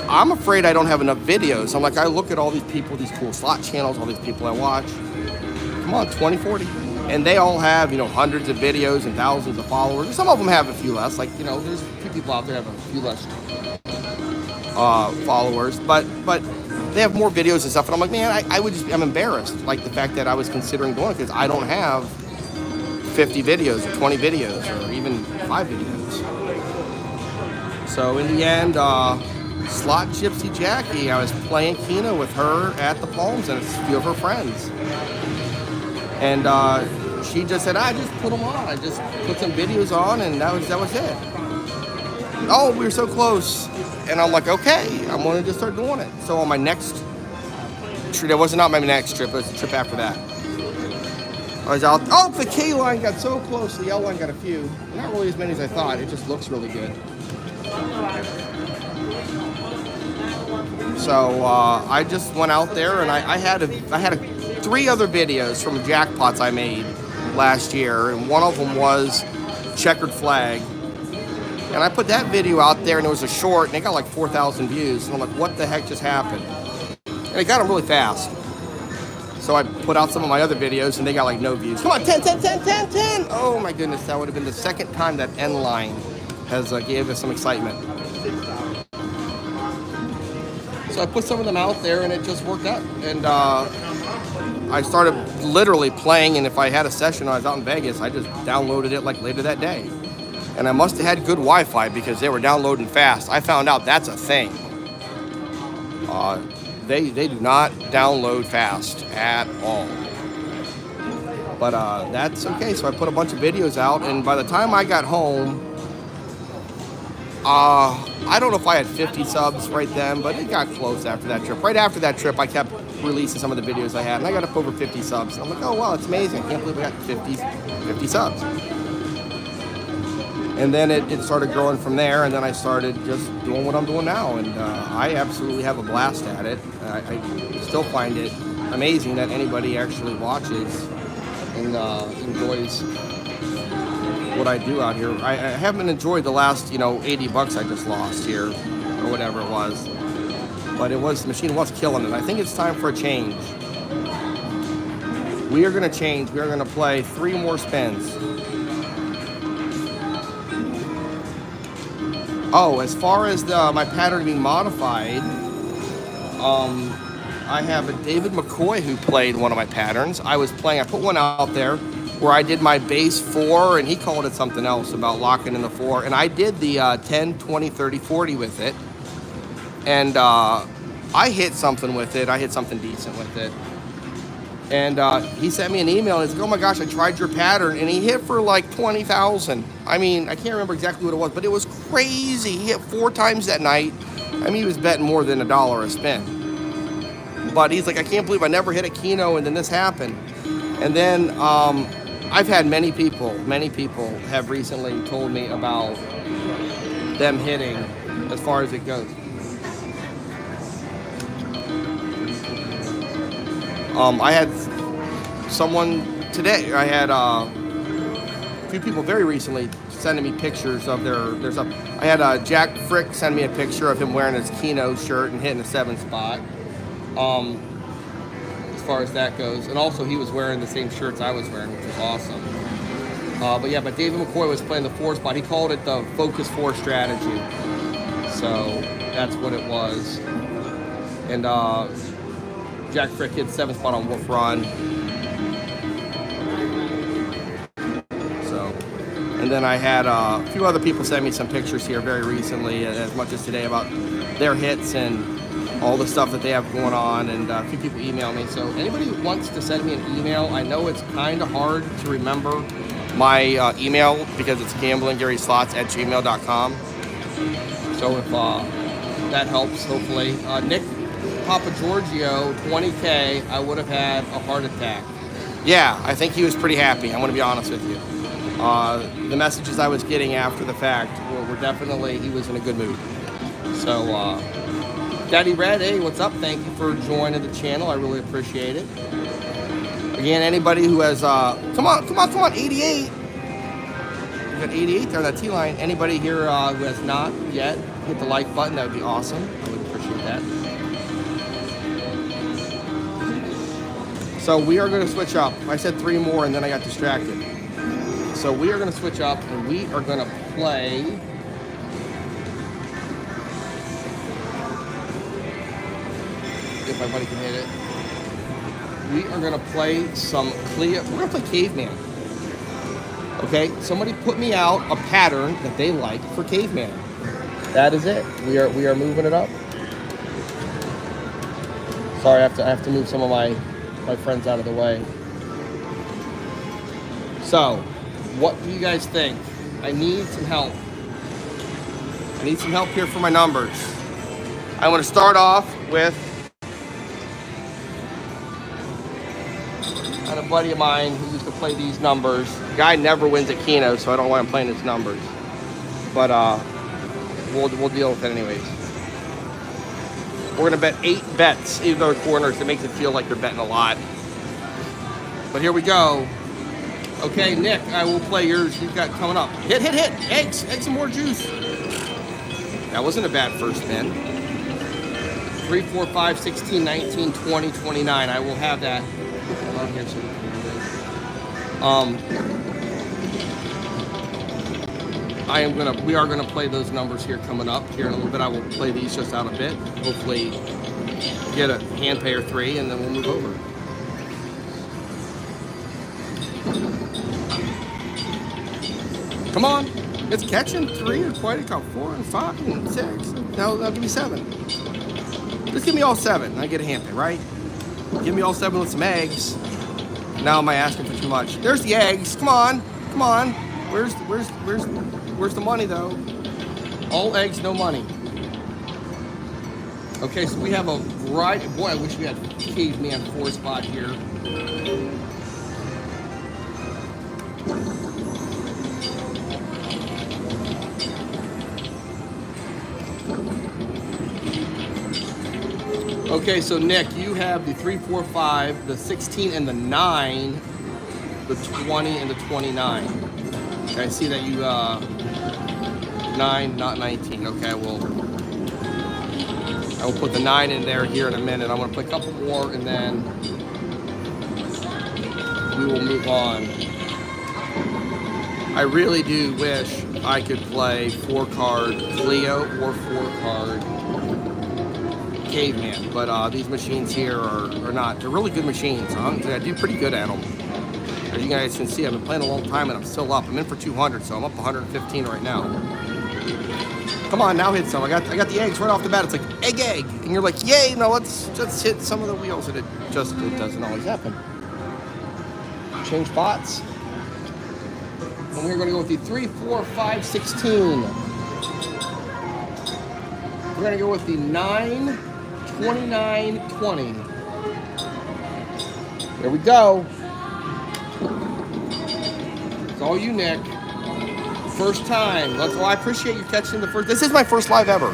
I'm afraid I don't have enough videos. I'm like, I look at all these people, these cool slot channels, all these people I watch. Come on, 20, 40. And they all have, you know, hundreds of videos and thousands of followers. Some of them have a few less. Like, you know, there's a few people out there that have a few less followers. But they have more videos and stuff. And I'm like, man, I'm embarrassed. Like the fact that I was considering doing it because I don't have 50 videos or 20 videos or even 5 videos. So in the end, Slot Gypsy Jackie, I was playing Keno with her at the Palms and a few of her friends. And she just said, I just put them on. I just put some videos on, and that was it. Oh, we were so close. And I'm like, okay, I'm going to just start doing it. So on my next trip, it was not my next trip, it was the trip after that. I was out, oh, the K line got so close, the L line got a few. Not really as many as I thought, it just looks really good. So I just went out there, and I had 3 other videos from jackpots I made last year, and one of them was checkered flag. And I put that video out there, and it was a short, and it got like 4,000 views. And I'm like, what the heck just happened? And it got them really fast. So I put out some of my other videos, and they got like no views. Come on, 10, 10, 10, 10, 10. Oh my goodness, that would have been the second time that end line has gave us some excitement. So I put some of them out there, and it just worked out. And I started literally playing, and if I had a session when I was out in Vegas, I just downloaded it like later that day. And I must have had good Wi-Fi because they were downloading fast. I found out that's a thing. They do not download fast at all. But that's okay. So I put a bunch of videos out, and by the time I got home, I don't know if I had 50 subs right then, but it got close after that trip. Right after that trip, I kept releasing some of the videos I had, and I got up over 50 subs. And I'm like, oh, wow, it's amazing. I can't believe I got 50 subs. And then it started growing from there, and then I started just doing what I'm doing now, and I absolutely have a blast at it. I still find it amazing that anybody actually watches and enjoys what I do out here. I haven't enjoyed the last, 80 bucks I just lost here, or whatever it was. But the machine was killing it. I think it's time for a change. We are going to change. We are going to play 3 more spins. Oh, as far as my pattern being modified, I have a David McCoy who played one of my patterns. I put one out there where I did my base 4, and he called it something else about locking in the 4. And I did the 10, 20, 30, 40 with it. And I hit something with it. I hit something decent with it. And he sent me an email, and he's like, oh my gosh, I tried your pattern, and he hit for like 20,000. I mean, I can't remember exactly what it was, but it was crazy. He hit 4 times that night. I mean, he was betting more than $1 a spin. But he's like, I can't believe I never hit a Keno, and then this happened. And then I've had many people have recently told me about them hitting as far as it goes. I had someone today, I had a few people very recently sending me pictures of their stuff. I had Jack Frick send me a picture of him wearing his Keno shirt and hitting a 7 spot, as far as that goes. And also he was wearing the same shirts I was wearing, which was awesome. But David McCoy was playing the 4 spot. He called it the Focus 4 strategy. So that's what it was. And Jack Frick hit 7 spot on Wolf Run. So, and then I had a few other people send me some pictures here very recently, as much as today, about their hits and all the stuff that they have going on, and a few people email me. So anybody who wants to send me an email, I know it's kind of hard to remember my email because it's gamblinggaryslots@gmail.com. So if that helps, hopefully. Nick Papa Giorgio, 20K, I would have had a heart attack. Yeah, I think he was pretty happy. I'm going to be honest with you. The messages I was getting after the fact were definitely, he was in a good mood. So, Daddy Red, hey, what's up? Thank you for joining the channel. I really appreciate it. Again, anybody who has, come on, 88. We got 88 there on that T-line. Anybody here who has not yet hit the like button, that would be awesome. I would appreciate that. So we are going to switch up. I said 3 more and then I got distracted. So we are going to switch up and we are going to play. If my buddy can hit it. We are going to play some Cleopatra. We're going to play Caveman. Okay, somebody put me out a pattern that they like for Caveman. That is it. We are moving it up. Sorry, I have to move some of my friends out of the way. So, what do you guys think? I need some help. I need some help here for my numbers. I'm going to start off with a buddy of mine who used to play these numbers. The guy never wins at Keno, so I don't know why I'm playing his numbers. But we'll deal with it anyways. We're going to bet 8 bets, even though corners. It makes it feel like you're betting a lot. But here we go. Okay, Nick, I will play yours. You've got coming up. Hit, hit, hit. Eggs and more juice. That wasn't a bad first spin. 3, 4, 5, 16, 19, 20, 29. I will have that on here. We are gonna play those numbers here coming up here in a little bit. I will play these just out a bit. Hopefully get a hand pay or 3, and then we'll move over. Come on, it's catching 3 or quite a couple, 4 and 5 and 6. Now that'll give me 7. Just give me all 7. I get a hand pay, right? Give me all 7 with some eggs. Now am I asking for too much? There's the eggs. Come on, come on. Where's the money though? All eggs, no money. Okay, so we have a variety. Boy, I wish we had Caveman 4 spot here. Okay, so Nick, you have the 3, 4, 5, the 16 and the 9, the 20 and the 29. Okay, I see that you 9, not 19. Okay, I will put the 9 in there here in a minute. I'm gonna play a couple more and then we will move on. I really do wish I could play 4-card Cleo or 4-card Caveman, but these machines here are not. They're really good machines. I do pretty good at them. As you guys can see, I've been playing a long time and I'm still up. I'm in for 200, so I'm up 115 right now. Come on, now hit some. I got the eggs right off the bat. It's like egg, and you're like, yay! No, let's just hit some of the wheels, and it doesn't always happen. Change spots, and we're going to go with the 3, 4, 5, 16. We're going to go with the 9, 29, 20. There we go. It's all you, Nick. First time. I appreciate you catching the first. This is my first live ever.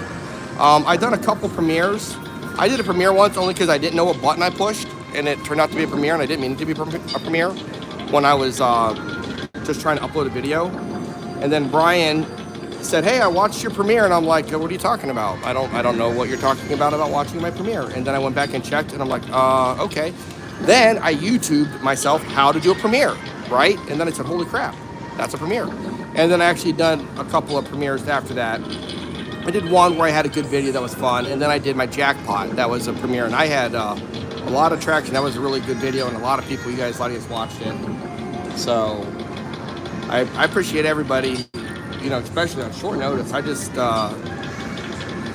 I've done a couple premieres. I did a premiere once only because I didn't know what button I pushed, and it turned out to be a premiere, and I didn't mean it to be a premiere when I was just trying to upload a video. And then Brian said, "Hey, I watched your premiere," and I'm like, "What are you talking about? I don't know what you're talking about watching my premiere." And then I went back and checked, and I'm like, okay. Then I YouTubed myself how to do a premiere, right? And then I said, holy crap, that's a premiere. And then I actually done a couple of premieres after that. I did one where I had a good video that was fun, and then I did my jackpot. That was a premiere, and I had a lot of traction. That was a really good video, and a lot of people, a lot of you guys watched it. So I appreciate everybody, especially on short notice. I just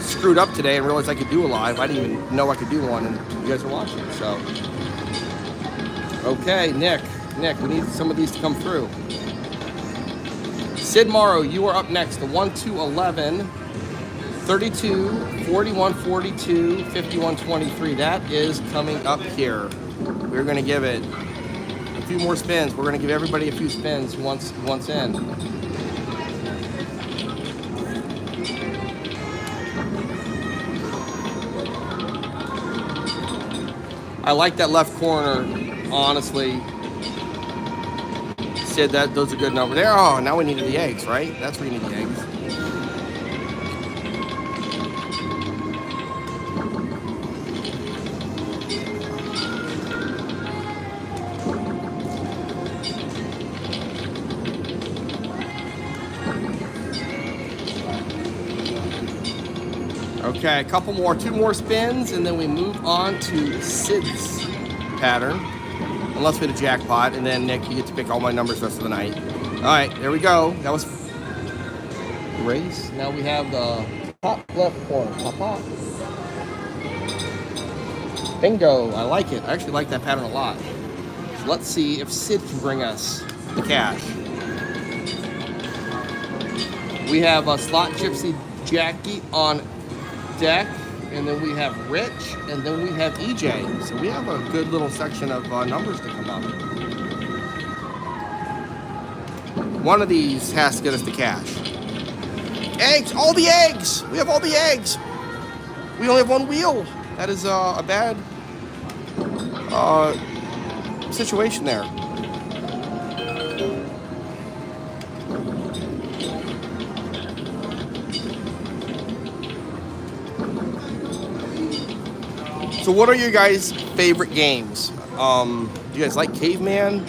screwed up today and realized I could do a live. I didn't even know I could do one, and you guys are watching. So, okay, Nick, we need some of these to come through. Sid Morrow, you are up next. The 1, 2, 11, 32, 41, 42, 51, 23. That is coming up here. We're going to give it a few more spins. We're going to give everybody a few spins once in. I like that left corner, honestly. Sid, those are good numbers there. Oh, now we needed the eggs, right? That's where you need the eggs. Okay, a couple more, 2 more spins, and then we move on to Sid's pattern. Unless we hit a jackpot, and then Nick, you get to pick all my numbers the rest of the night. All right, there we go. That was race. Now we have the top left corner. Pop. Bingo. I like it. I actually like that pattern a lot. So let's see if Sid can bring us the cash. We have a Slot Gypsy Jackie on deck. And then we have Rich, and then we have EJ. So we have a good little section of numbers to come up. One of these has to get us the cash. Eggs! All the eggs! We have all the eggs! We only have one wheel. That is a bad situation there. So what are your guys' favorite games? Do you guys like Caveman?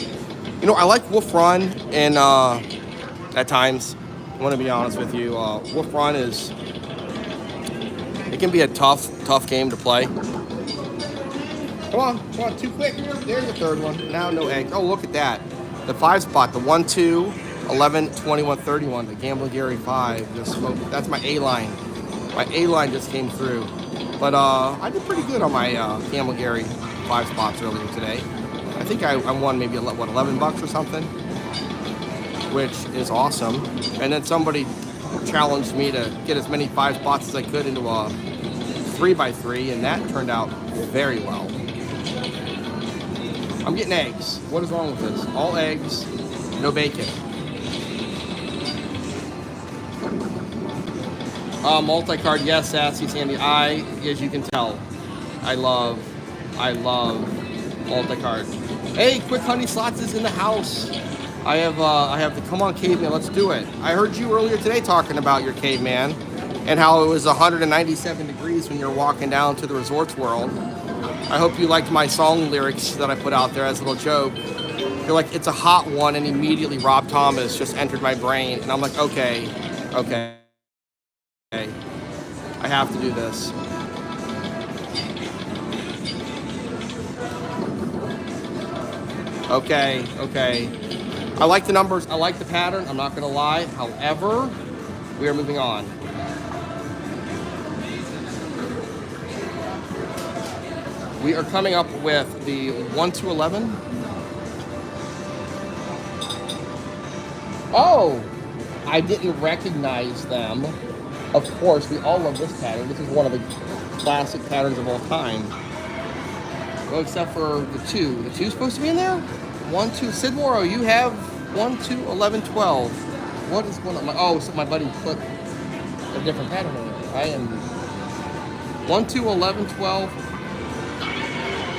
You know, I like Wolf Run, and at times, I want to be honest with you, Wolf Run it can be a tough game to play. Come on, too quick. There's the third one. Now no eggs. Oh, look at that. The 5 spot, the 1, 2, 11, 21, 31, the Gambling Gary 5. Just smoked. That's my A line. My A line just came through. But I did pretty good on my Gambling Gary 5 spots earlier today. I think I won maybe, what, $11 or something, which is awesome. And then somebody challenged me to get as many 5 spots as I could into a 3x3, and that turned out very well. I'm getting eggs. What is wrong with this? All eggs, no bacon. Multi-card, yes, Sassy Sandy. As you can tell, I love multi-card. Hey, Quick Honey Slots is in the house. I have the Come On Caveman, let's do it. I heard you earlier today talking about your Caveman and how it was 197 degrees when you're walking down to the Resorts World. I hope you liked my song lyrics that I put out there as a little joke. You're like, it's a hot one, and immediately Rob Thomas just entered my brain, and I'm like, okay, I have to do this. Okay. I like the numbers, I like the pattern, I'm not gonna lie. However, we are moving on. We are coming up with the 1 to 11. Oh, I didn't recognize them. Of course, we all love this pattern. This is one of the classic patterns of all time. Well, except for the 2. The 2's supposed to be in there? 1, 2. Sid Morrow, you have 1, 2, 11, 12. What is going on? So my buddy put a different pattern in it. I am 1, 2, 11, 12.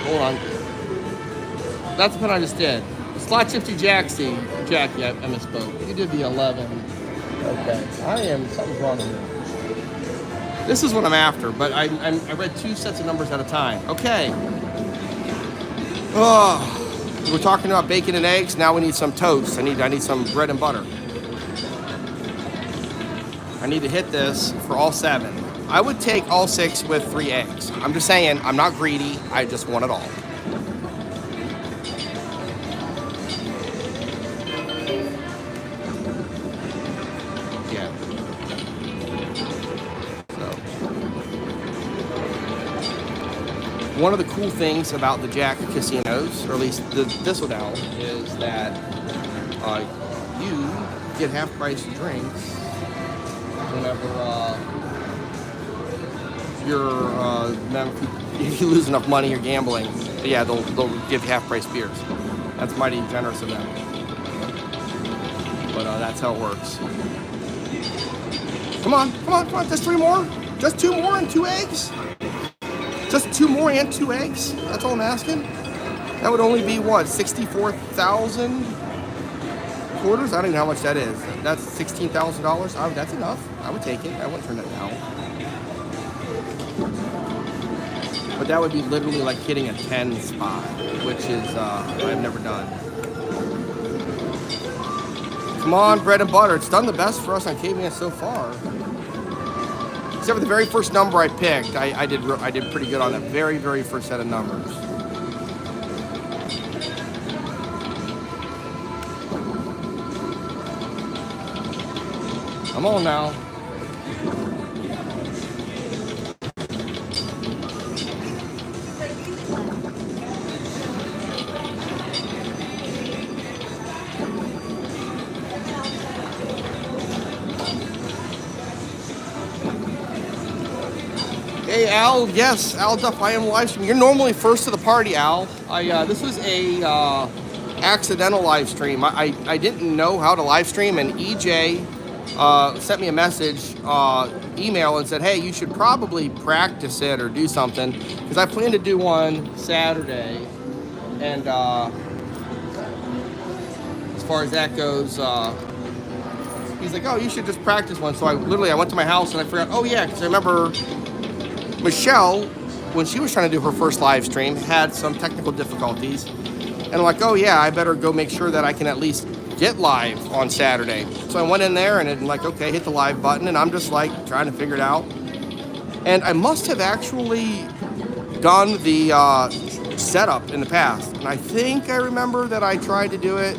Hold on. That's what I just did. Slot Shifty Jackie, I misspoke. You did the 11. Okay. Something's wrong with me. This is what I'm after, but I read 2 sets of numbers at a time. Okay. Oh, we're talking about bacon and eggs. Now we need some toast. I need some bread and butter. I need to hit this for all 7. I would take all 6 with 3 eggs. I'm just saying, I'm not greedy. I just want it all. Yeah. So, one of the cool things about the Jack casinos, or at least the Thistledown, is that you get half-price drinks whenever if you lose enough money, you're gambling. But yeah, they'll give half-price beers. That's mighty generous of them. But that's how it works. Come on. Just 3 more. Just 2 more and 2 eggs. Just 2 more and 2 eggs. That's all I'm asking. That would only be what, 64,000 quarters? I don't even know how much that is. That's $16,000. That's enough. I would take it. I wouldn't turn it down. But that would be literally like hitting a 10 spot, which is I've never done. Come on, bread and butter. It's done the best for us on Caveman so far. Except for the very first number I picked, I did pretty good on that very first set of numbers. I'm on now. Hey Al, yes, Al Duff, I am live streaming. You're normally first to the party, Al. This was a accidental live stream. I didn't know how to live stream, and EJ sent me a message, email, and said, hey, you should probably practice it or do something, because I plan to do one Saturday, and as far as that goes, he's like, oh, you should just practice one. So I went to my house and I forgot, oh yeah, because I remember Michelle when she was trying to do her first live stream, had some technical difficulties. And I'm like, oh yeah, I better go make sure that I can at least get live on Saturday. So I went in there and I'm like, okay, hit the live button, and I'm just like trying to figure it out. And I must have actually done the setup in the past. And I think I remember that I tried to do it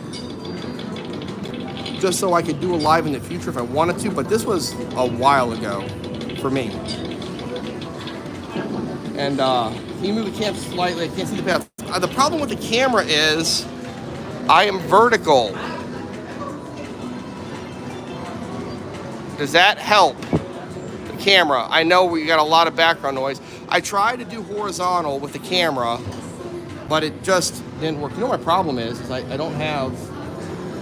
just so I could do a live in the future if I wanted to, but this was a while ago for me. And can you move the cam slightly? I can't see the path. The problem with the camera is I am vertical. Does that help? The camera. I know we got a lot of background noise. I tried to do horizontal with the camera, but it just didn't work. You know what my problem is I don't have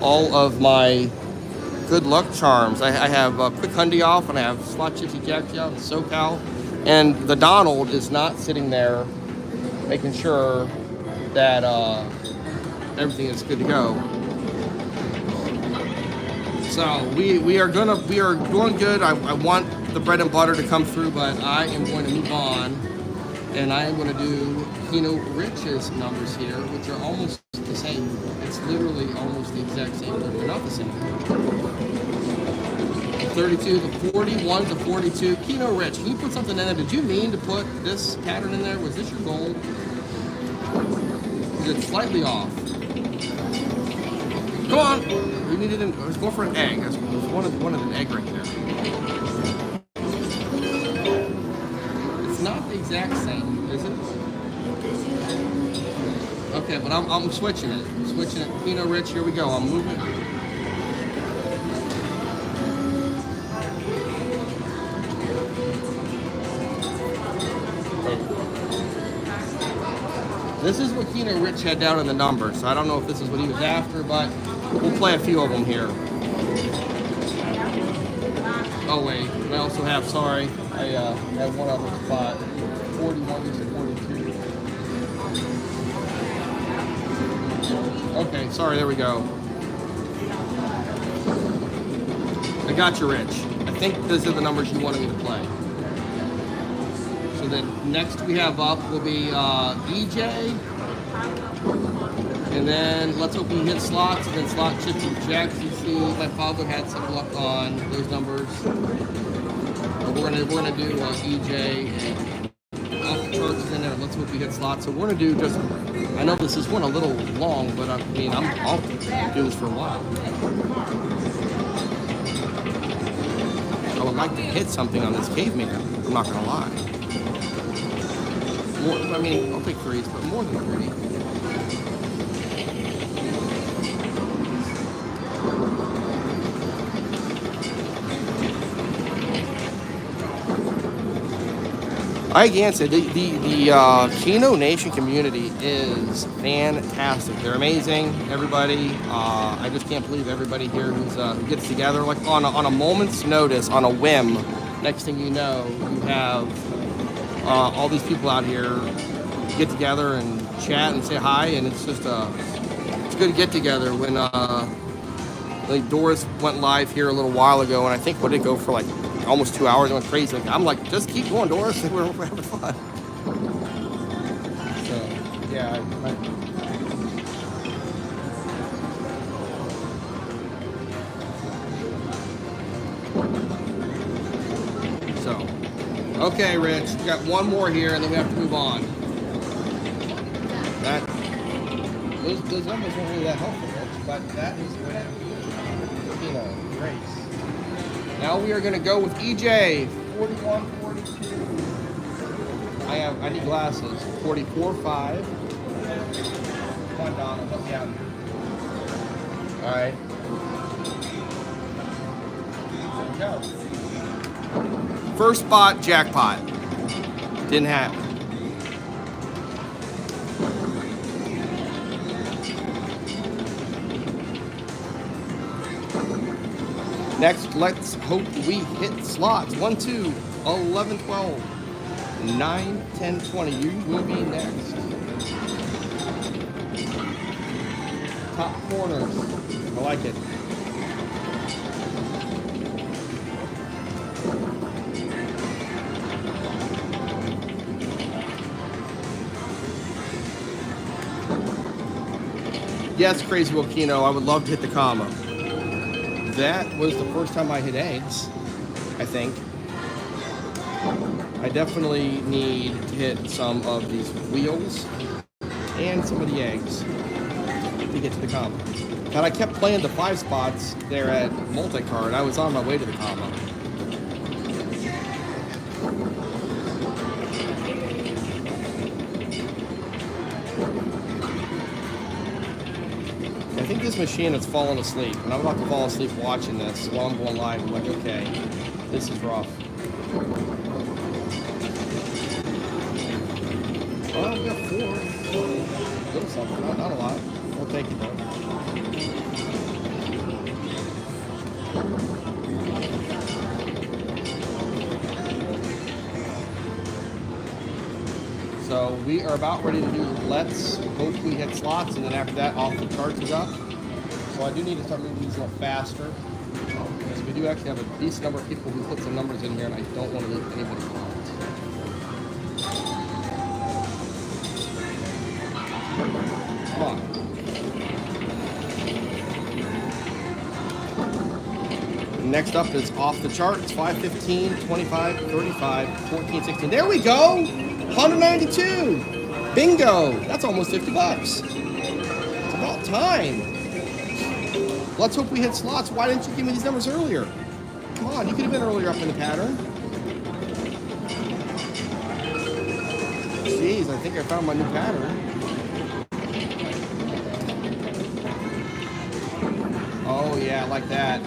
all of my good luck charms. I have Quick Hundy off, and I have Slot Gypsy Jackie out, and SoCal, and the Donald is not sitting there making sure that everything is good to go. So we are doing good. I want the bread and butter to come through, but I am going to move on, and I am going to do Keno Rich's numbers here, which are almost the same. It's literally almost the exact same, but they're not the same. 32 to 41 to 42. Keno Rich, can you put something in there? Did you mean to put this pattern in there? Was this your goal? Is it slightly off? Come on! We needed an, let's go for an egg. There's one of an egg right there. It's not the exact same, is it? Okay, but I'm switching it. I'm switching it. Keno Rich, here we go. I'm moving. This is what Keno Rich had down in the numbers, so I don't know if this is what he was after, but we'll play a few of them here. Oh wait, I also have, sorry, I have one other spot. 41 to 42. Okay, sorry, there we go. I got you, Rich. I think these are the numbers you wanted me to play. So then next we have up will be EJ. And then let's hope he hits slots, and then slot chips and jacks. You see, my father had some luck on those numbers. But we're gonna do EJ off the charts in there. Let's hope he hits slots. So we're gonna do just. I know this is one a little long, but I mean I'll do this for a while. I would like to hit something on this Caveman. I'm not gonna lie. More, I mean, I'll take threes, but more than three. I again say the Keno Nation community is fantastic. They're amazing, everybody. I just can't believe everybody here who gets together like on a moment's notice, on a whim. Next thing you know, you have all these people out here get together and chat and say hi, and it's just it's good to get together. When like Doris went live here a little while ago, and I think what did it go for like almost 2 hours? It went crazy. Like, I'm like, just keep going, Doris. We're having fun. So yeah. Okay, Rich, we got one more here, and then we have to move on. Those numbers weren't really that helpful, Rich, but that is when race. Now we are going to go with EJ, 41, 42. I need glasses. 44, 5. Come on, Donna, help me out. All right. There we go. First spot, jackpot. Didn't happen. Next, let's hope we hit slots. 1, 2, 11, 12, 9, 10, 20. You will be next. Top corners. I like it. Yes, Crazy Will Keno, I would love to hit the comma. That was the first time I hit eggs, I think. I definitely need to hit some of these wheels and some of the eggs to get to the comma. And I kept playing the 5 spots there at multi-card. I was on my way to the comma. I think this machine has fallen asleep, and I'm about to fall asleep watching this while I'm going live. I'm like, okay, this is rough. Well, we got 4. A little something, not a lot. We'll take it though. So we are about ready to do let's hope we hit slots, and then after that, off the charts is up. So I do need to start moving these a little faster, because we do actually have a decent number of people who put some numbers in here, and I don't want to leave anybody behind. Come on. Next up is off the charts, 5, 15, 25, 35, 14, 16. There we go! 192! Bingo! That's almost 50 bucks. It's about time. Let's hope we hit slots. Why didn't you give me these numbers earlier? Come on, you could have been earlier up in the pattern. Jeez, I think I found my new pattern. Oh yeah, like that.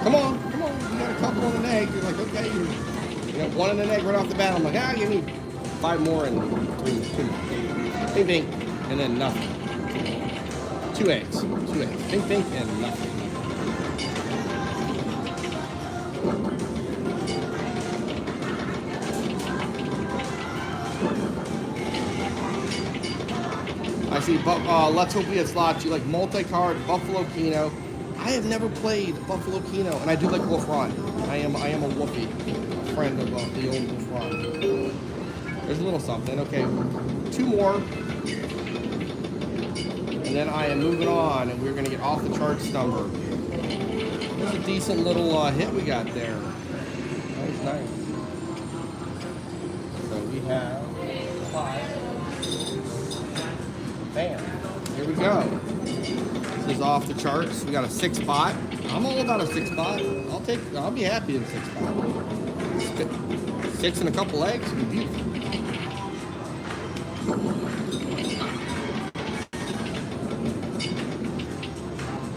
Come on, you got a couple on an egg. You're like, okay, you got 1 in an egg right off the bat. I'm like, give me 5 more and 3, bing, bing, and then nothing. 2 eggs, bing, bing, and nothing. I see, let's hope we hit slots. You like multi-card, Buffalo Keno. I have never played Buffalo Keno, and I do like Wolf Run. I am a Wolfie, a friend of the old Wolf Run. There's a little something. Okay, 2 more, and then I am moving on, and we're gonna get off the charts number. There's a decent little hit we got there. That was nice. So we have 5. Bam. Here we go. This is off the charts. We got a 6 spot. I'm all about a 6 spot. I'll be happy in a 6 spot. 6 and a couple eggs would be beautiful.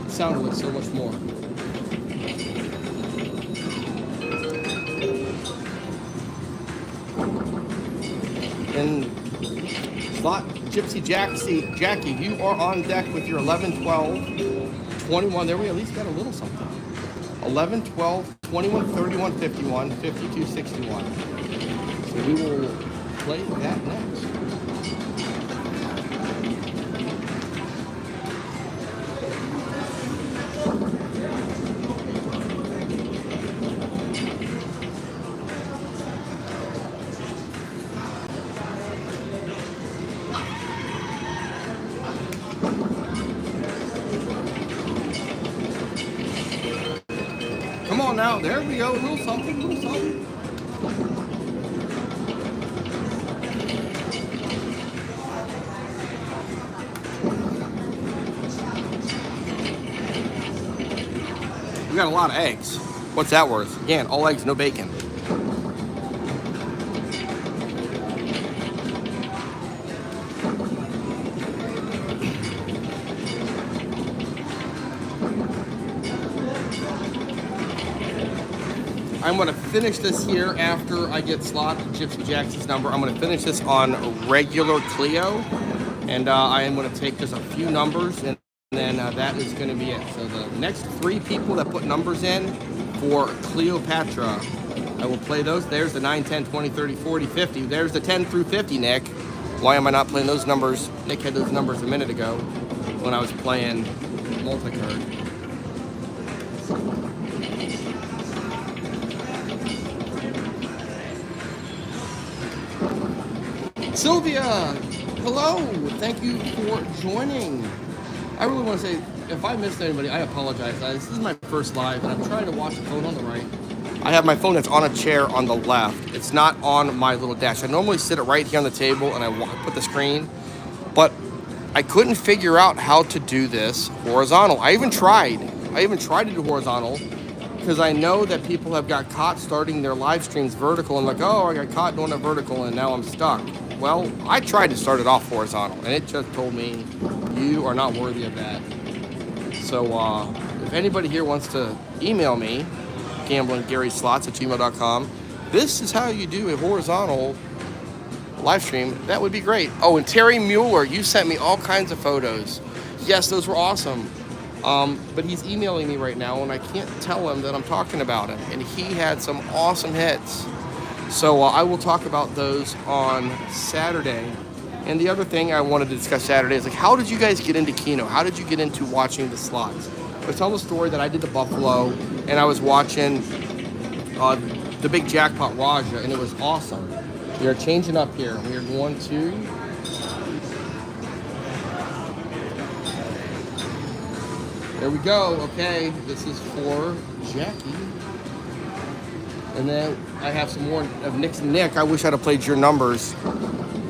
It sounded like so much more. And slot Gypsy Jackie, you are on deck with your 11, 12, 21. There we at least got a little something. 11, 12, 21, 31, 51, 52, 61. So we will play that next. Come on now, there we go, a little something, We got a lot of eggs. What's that worth? Again, all eggs, no bacon. I'm going to finish this here after I get slot Gypsy Jackson's number. I'm going to finish this on regular Cleo, and I am going to take just a few numbers and And then that is going to be it. So the next 3 people that put numbers in for Cleopatra, I will play those. There's the 9, 10, 20, 30, 40, 50. There's the 10 through 50, Nick. Why am I not playing those numbers? Nick had those numbers a minute ago when I was playing multi-card. Sylvia, hello. Thank you for joining. I really want to say, if I missed anybody, I apologize. This is my first live, and I'm trying to watch the phone on the right. I have my phone that's on a chair on the left. It's not on my little dash. I normally sit it right here on the table, and I put the screen, but I couldn't figure out how to do this horizontal. I even tried to do horizontal, because I know that people have got caught starting their live streams vertical, and like, oh, I got caught doing a vertical, and now I'm stuck. Well, I tried to start it off horizontal, and it just told me, you are not worthy of that. So if anybody here wants to email me, gamblinggaryslots@gmail.com, this is how you do a horizontal live stream. That would be great. Oh, and Terry Mueller, you sent me all kinds of photos. Yes, those were awesome. But he's emailing me right now, and I can't tell him that I'm talking about him. And he had some awesome hits. So I will talk about those on Saturday. And the other thing I wanted to discuss Saturday is, like, how did you guys get into Keno? How did you get into watching the slots? I tell the story that I did the Buffalo, and I was watching the big jackpot Raja, and it was awesome. We are changing up here. We are going to... There we go. Okay, this is for Jackie. And then I have some more of Nick's. Nick, I wish I'd have played your numbers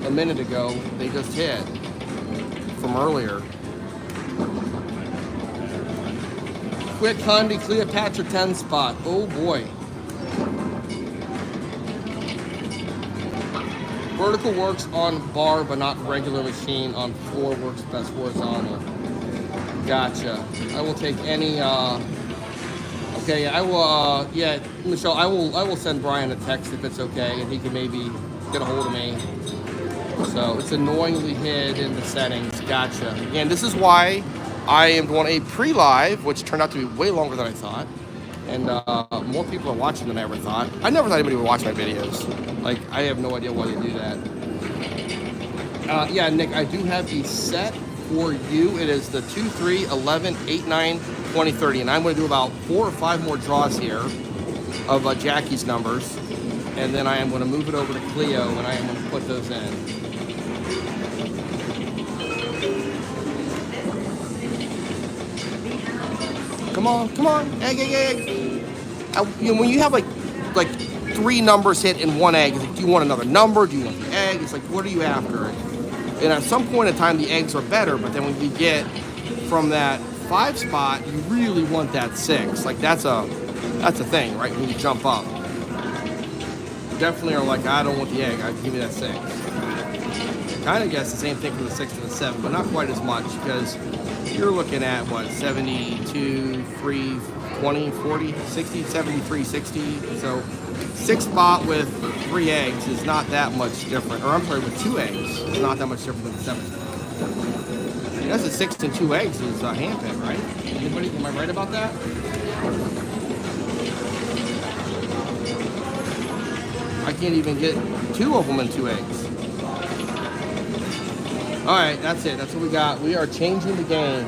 a minute ago. They just hit from earlier. Quick Hyundai Cleopatra 10 spot. Oh boy. Vertical works on bar, but not regular machine. On floor works best horizontal. Gotcha. I will take any. Okay, I will. Yeah, Michelle, I will send Brian a text if it's okay, and he can maybe get a hold of me. So it's annoyingly hid in the settings. Gotcha. Again, this is why I am doing a pre-live, which turned out to be way longer than I thought, and more people are watching than I ever thought. I never thought anybody would watch my videos. Like, I have no idea why they do that. Yeah, Nick, I do have a set for you. It is the 2, 3, 11, 8, 9, 20, 30, and I'm going to do about 4 or 5 more draws here of Jackie's numbers, and then I am going to move it over to Cleo, and I am going to put those in. Come on, come on, egg, egg, egg. You know, when you have like 3 numbers hit in one egg, it's like, do you want another number? Do you want the egg? It's like, what are you after? And at some point in time, the eggs are better, but then when you get from that 5 spot, you really want that 6. Like, that's a thing, right? When you jump up, you definitely are like, I don't want the egg. Give me that 6. Kind of guess the same thing for the 6 and the 7, but not quite as much, because you're looking at what, 72, 3, 20, 40, 60, 73, 60. So 6 spot with 3 eggs is not that much different. Or I'm sorry, with 2 eggs, it's not that much different than the 7 spot. I guess a 6 and 2 eggs is a hand pick, right? Anybody? Am I right about that? I can't even get 2 of them in 2 eggs. All right, that's it. That's what we got. We are changing the game.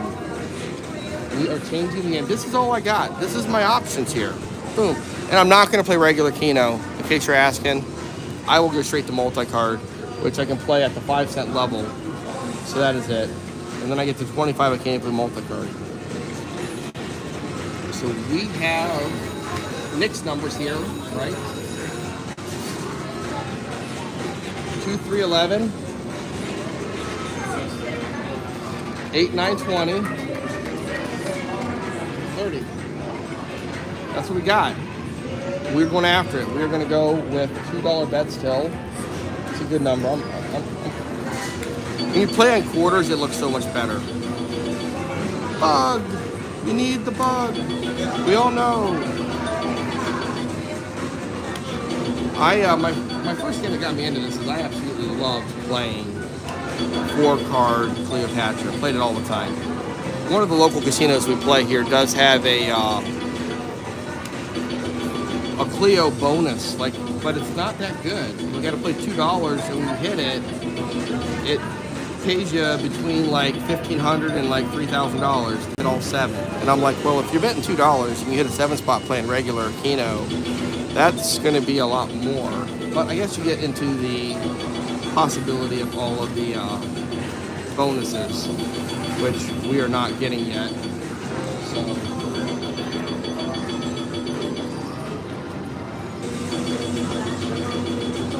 We are changing the game. This is all I got. This is my options here. Boom. And I'm not going to play regular Keno, in case you're asking. I will go straight to multi-card, which I can play at the 5-cent level. So that is it. And then I get to 25, I can't play multi-card. So we have Nick's numbers here, right? 2, 3, 11. 8, 9, 20. 30. That's what we got. We're going after it. We're going to go with $2 bet still. It's a good number. When you play on quarters, it looks so much better. Bug. You need the bug. We all know. My first game that got me into this is I absolutely loved playing 4-card Cleopatra. Played it all the time. one of the local casinos we play here does have a Cleo bonus, like, but it's not that good. You got to play $2, and when you hit it, it pays you between like $1,500 and like $3,000 to hit all 7. And I'm like, well, if you're betting $2 and you hit a 7 spot playing regular Keno, that's going to be a lot more. But I guess you get into the possibility of all of the bonuses, which we are not getting yet. So.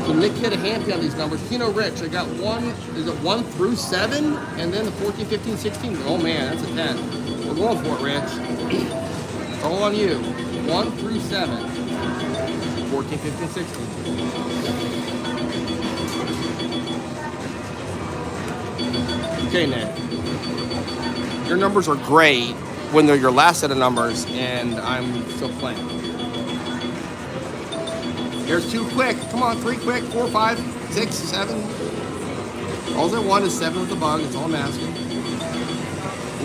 So Nick hit a handpiece on these numbers. Keno Rich, I got 1, is it 1 through 7? And then the 14, 15, 16. Oh man, that's a 10. We're going for it, Rich. It's all on you. 1 through 7. 14, 15, 16. Okay, Nick. Your numbers are great when they're your last set of numbers, and I'm still playing. There's 2 quick. Come on, 3 quick. 4, 5, 6, 7. All I want is 7 with the bug. It's all I'm asking.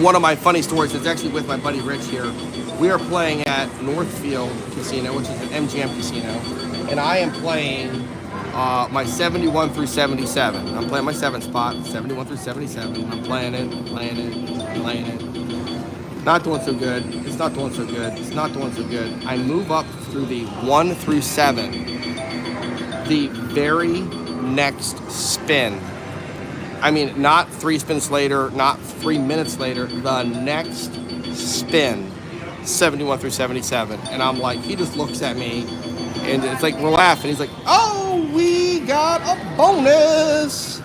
One of my funny stories is actually with my buddy Rich here. We are playing at Northfield Casino, which is an MGM casino, and I am playing my 71 through 77. I'm playing my 7 spot, 71 through 77. I'm playing it, playing it, playing it. Not doing so good. It's not doing so good. It's not doing so good. I move up through the 1 through 7. The very next spin. I mean, not 3 spins later, not 3 minutes later. The next spin, 71 through 77. And I'm like, he just looks at me, and it's like we're laughing. He's like, oh, we got a bonus.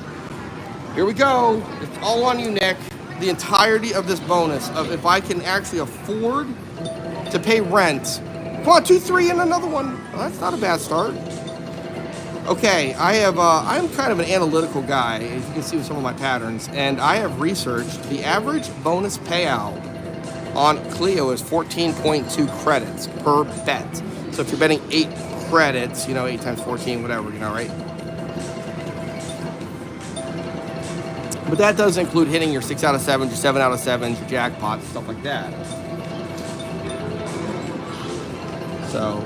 Here we go. It's all on you, Nick. The entirety of this bonus of if I can actually afford to pay rent. Come on, 2, 3, and another one. Well, that's not a bad start. Okay, I'm kind of an analytical guy, as you can see with some of my patterns, and I have researched the average bonus payout on Cleo is 14.2 credits per bet. So if you're betting 8 credits, 8 times 14, whatever, right? But that does include hitting your 6 out of 7, your 7 out of 7, your jackpots, stuff like that. So,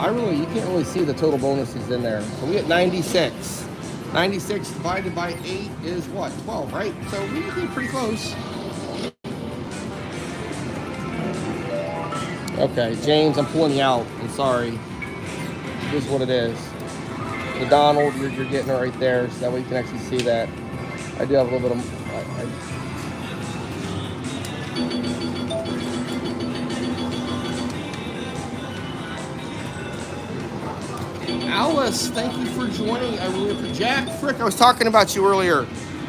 you can't really see the total bonuses in there. So we get 96. 96 divided by 8 is what? 12, right? So we would be pretty close. Okay, James, I'm pulling you out. I'm sorry. This is what it is. The Donald, you're getting it right there, so that way you can actually see that. I do have a little bit of... Alice, thank you for joining. I really appreciate Jack Frick, I was talking about you earlier.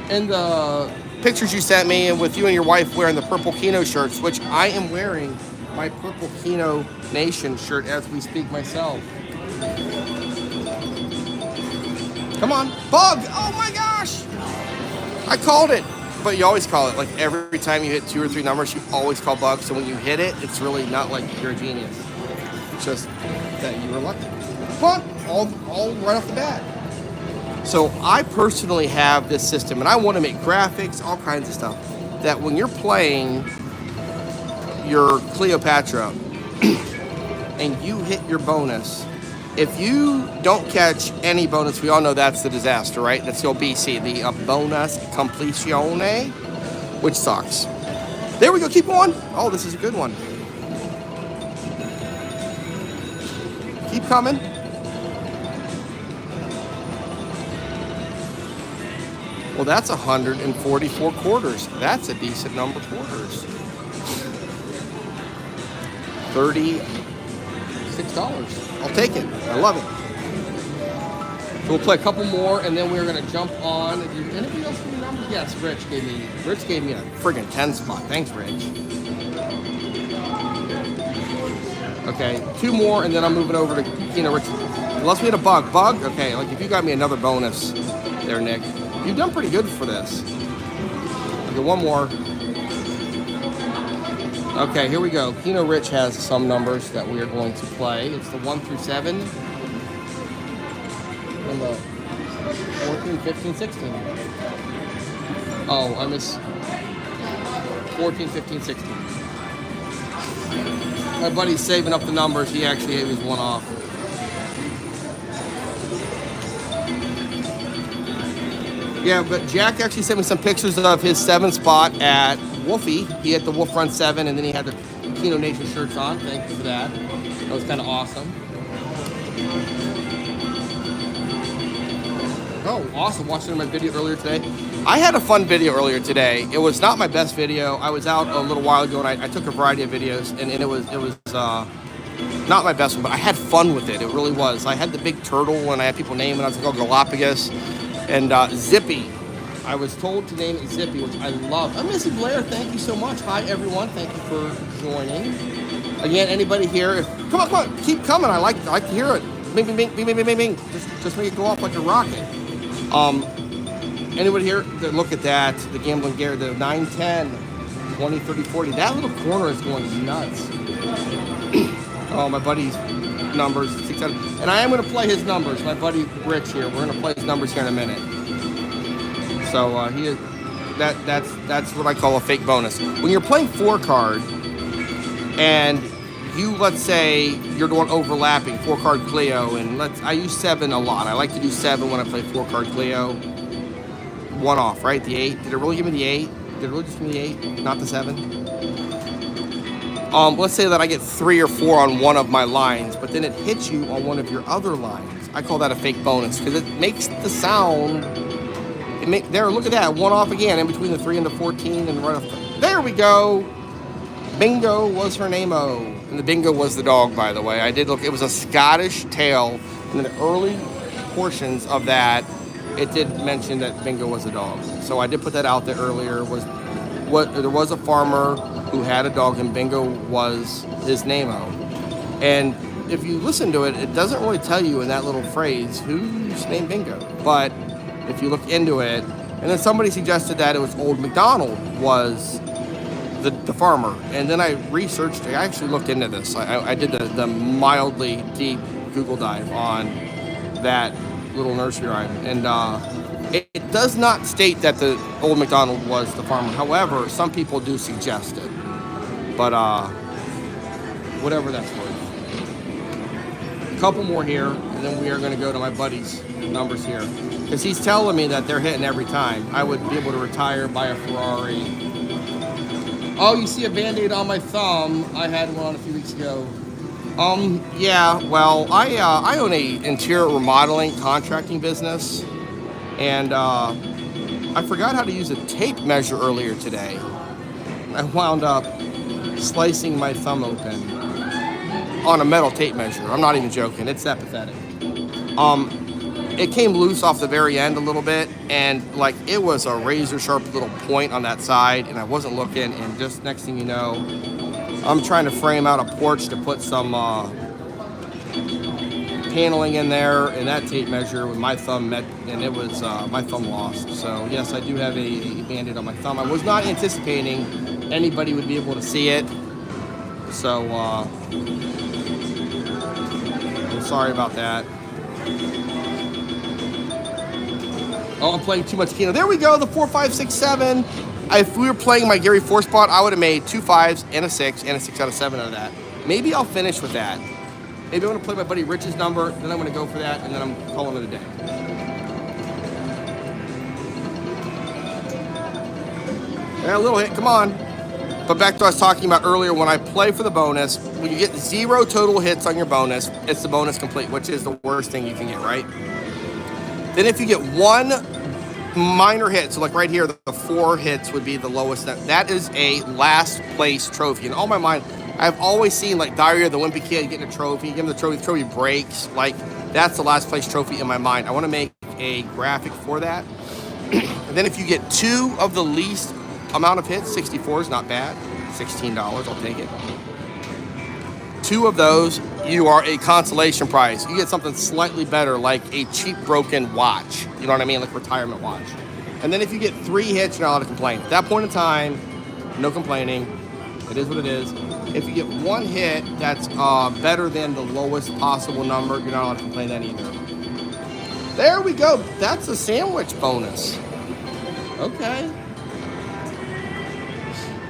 And the pictures you sent me, and with you and your wife wearing the purple Keno shirts, which I am wearing my purple Keno Nation shirt as we speak myself. Come on, bug! Oh my gosh! I called it, but you always call it. Like every time you hit 2 or 3 numbers, you always call bug. So when you hit it, it's really not like you're a genius. It's just that you were lucky. But all right off the bat. So I personally have this system, and I want to make graphics, all kinds of stuff, that when you're playing your Cleopatra and you hit your bonus, if you don't catch any bonus, we all know that's the disaster, right? That's the BC, the bonus completione, which sucks. There we go, keep going. Oh, this is a good one. Keep coming. Well, that's 144 quarters. That's a decent number of quarters. $36. I'll take it. I love it. So we'll play a couple more, and then we're going to jump on. Anybody else give me numbers? Yes, Rich gave me a friggin' 10 spot. Thanks, Rich. Okay, 2 more, and then I'm moving over to Keno Rich. Unless we hit a bug. Bug? Okay, like if you got me another bonus there, Nick. You've done pretty good for this. Okay, 1 more. Okay, here we go. Keno Rich has some numbers that we are going to play. It's the 1 through 7. And the 14, 15, 16. Oh, I miss... 14, 15, 16. My buddy's saving up the numbers. He actually gave his one off. Yeah, but Jack actually sent me some pictures of his 7 spot at Wolfie. He had the Wolf Run 7, and then he had the Keno Nature shirts on. Thank you for that. That was kind of awesome. Oh, awesome. Watching my video earlier today. I had a fun video earlier today. It was not my best video. I was out a little while ago, and I took a variety of videos, and it was not my best one, but I had fun with it. It really was. I had the big turtle, and I had people name it. I was like, oh, Galapagos. And Zippy. I was told to name it Zippy, which I love. I'm Missy Blair. Thank you so much. Hi, everyone. Thank you for joining. Again, anybody here, come on. Keep coming. I like to hear it. Bing, bing, bing, bing, bing, bing, bing. Just make it go off like a rocket. Anybody here? Look at that. The Gambling Gear, the 9, 10, 20, 30, 40. That little corner is going nuts. Oh, my buddy's numbers, 600. And I am going to play his numbers. My buddy Rich here. We're going to play his numbers here in a minute. So he is, that's what I call a fake bonus. When you're playing 4-card and you, let's say you're doing overlapping 4-card Cleo, and I use 7 a lot. I like to do 7 when I play 4-card Cleo. One off, right? The 8. Did it really give me the 8? Did it really just give me the 8? Not the 7? Let's say that I get 3 or 4 on one of my lines, but then it hits you on one of your other lines. I call that a fake bonus because it makes the sound. There, look at that. One off again in between the 3 and the 14 and right off. There we go. Bingo was her name-o. And the bingo was the dog, by the way. I did look. It was a Scottish tale. In the early portions of that, it did mention that Bingo was a dog. So I did put that out there earlier. There was a farmer who had a dog, and Bingo was his name-o. And if you listen to it, it doesn't really tell you in that little phrase who's named Bingo. But if you look into it, and then somebody suggested that it was Old MacDonald was the farmer. And then I researched, I actually looked into this. I did the mildly deep Google dive on that little nursery rhyme. And it does not state that the Old MacDonald was the farmer. However, some people do suggest it. But whatever that's worth. A couple more here, and then we are going to go to my buddy's numbers here. Because he's telling me that they're hitting every time. I would be able to retire, buy a Ferrari. Oh, you see a Band-Aid on my thumb. I had one on a few weeks ago. Yeah, well, I own a interior remodeling contracting business. And I forgot how to use a tape measure earlier today. I wound up slicing my thumb open on a metal tape measure. I'm not even joking. It's that pathetic. It came loose off the very end a little bit, and like it was a razor sharp little point on that side, and I wasn't looking, and just next thing you know, I'm trying to frame out a porch to put some paneling in there, and that tape measure with my thumb met, and it was my thumb lost. So yes, I do have a Band-Aid on my thumb. I was not anticipating anybody would be able to see it, so I'm sorry about that. Oh, I'm playing too much Keno. There we go, the 4, 5, 6, 7. If we were playing my Gary 4 spot, I would have made 2 5s and a 6 and a 6 out of 7 out of that. Maybe I'll finish with that. Maybe I'm going to play my buddy Rich's number, then I'm going to go for that, and then I'm calling it a day. Yeah, a little hit, come on. But back to what I was talking about earlier, when I play for the bonus, when you get 0 total hits on your bonus, it's the bonus complete, which is the worst thing you can get, right? Then if you get 1 minor hit, so like right here, the 4 hits would be the lowest. That is a last place trophy. In all my mind, I've always seen like Diary of the Wimpy Kid getting a trophy, give him the trophy breaks. Like that's the last place trophy in my mind. I want to make a graphic for that. And then if you get 2 of the least amount of hits, 64 is not bad. $16, I'll take it. 2 of those, you are a consolation prize. You get something slightly better, like a cheap broken watch. You know what I mean? Like a retirement watch. And then if you get 3 hits, you're not allowed to complain. At that point in time, no complaining. It is what it is. If you get 1 hit that's better than the lowest possible number, you're not allowed to complain then either. There we go. That's a sandwich bonus. Okay.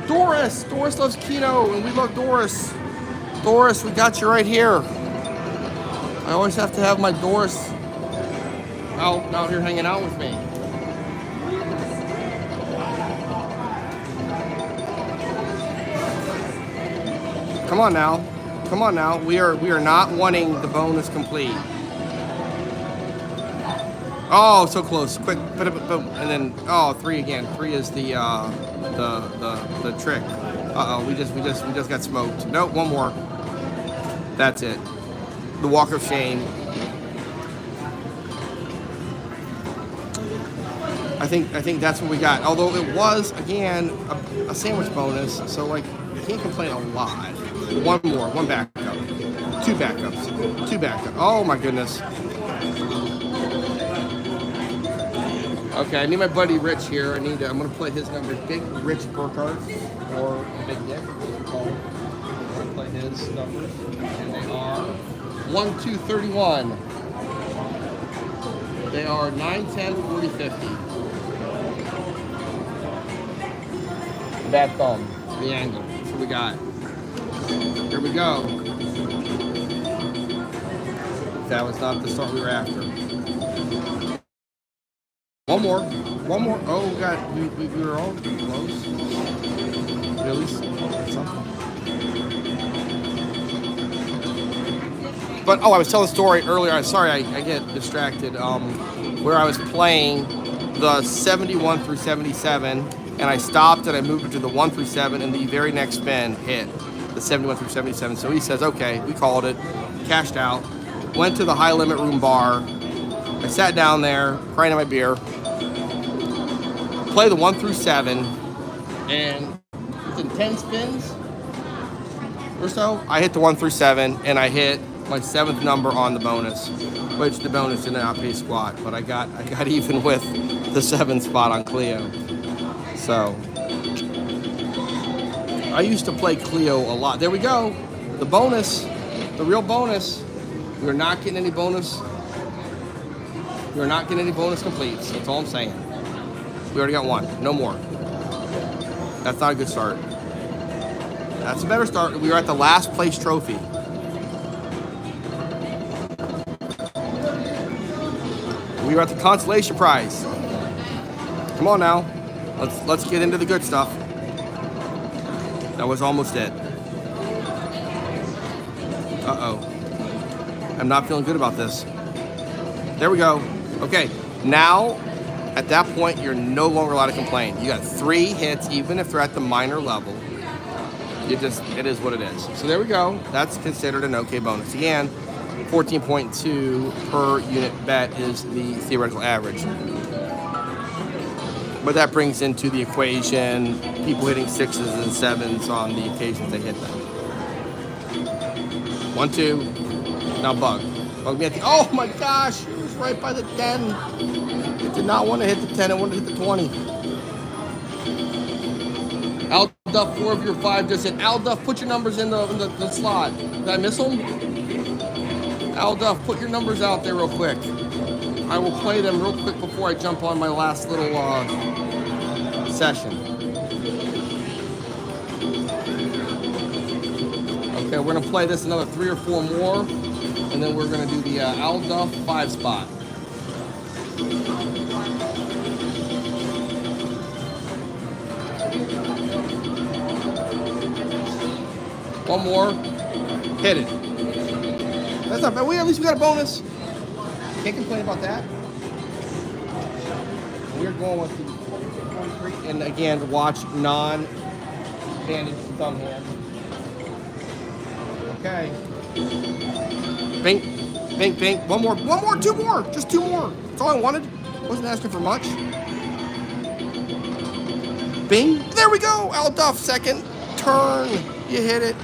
Doris! Doris loves Keno, and we love Doris. Doris, we got you right here. I always have to have my Doris out here hanging out with me. Come on now. Come on now. We are not wanting the bonus complete. Oh, so close. Quick, boom, and then 3 again. 3 is the trick. We just got smoked. Nope, one more. That's it. The walk of shame. I think that's what we got. Although it was again a sandwich bonus, so like you can't complain a lot. One more, one backup, 2 backups, 2 backups. Oh my goodness. Okay, I need my buddy Rich here. I'm gonna play his number, Big Rich Burkhardt or Big Nick. I'm gonna play his numbers, and they are 1, 2, 31. They are 9, 10, 40, 50. Bad thumb, the angle. That's what we got. Here we go. That was not the start we were after. One more. One more. Oh, God. We were all close. At least something. But, I was telling a story earlier. I'm sorry, I get distracted. Where I was playing the 71 through 77, and I stopped and I moved it to the 1 through 7, and the very next spin hit the 71 through 77. So he says, okay, we called it, cashed out, went to the high limit room bar. I sat down there, crying in my beer, play the 1 through 7, and within 10 spins or so, I hit the 1 through 7, and I hit my 7th number on the bonus, which the bonus did not pay squat, but I got even with the 7th spot on Cleo. So I used to play Cleo a lot. There we go. The bonus, the real bonus. We're not getting any bonus. We're not getting any bonus completes. That's all I'm saying. We already got 1. No more. That's not a good start. That's a better start. We were at the last place trophy. We were at the consolation prize. Come on now. Let's get into the good stuff. That was almost it. Uh-oh. I'm not feeling good about this. There we go. Okay, now, at that point, you're no longer allowed to complain. You got 3 hits, even if they're at the minor level. It is what it is. So there we go. That's considered an okay bonus. Again, 14.2 per unit bet is the theoretical average. But that brings into the equation people hitting 6s and 7s on the occasions they hit them. 1, 2. Now bug. Bug me at the. Oh my gosh! It was right by the 10. It did not want to hit the 10. It wanted to hit the 20. Al Duff, 4 of your 5 just hit. Al Duff, put your numbers in the slot. Did I miss them? Al Duff, put your numbers out there real quick. I will play them real quick before I jump on my last little session. Okay, we're gonna play this another 3 or 4 more, and then we're gonna do the Al Duff 5 spot. One more, hit it. That's not bad. At least we got a bonus. Can't complain about that. We're going with the 43, and again, watch non-bandaged thumb hand. Okay. Bink, bink, bink. One more, 2 more. Just 2 more. That's all I wanted. Wasn't asking for much. Bing. There we go. Al Duff, 2nd turn. You hit it.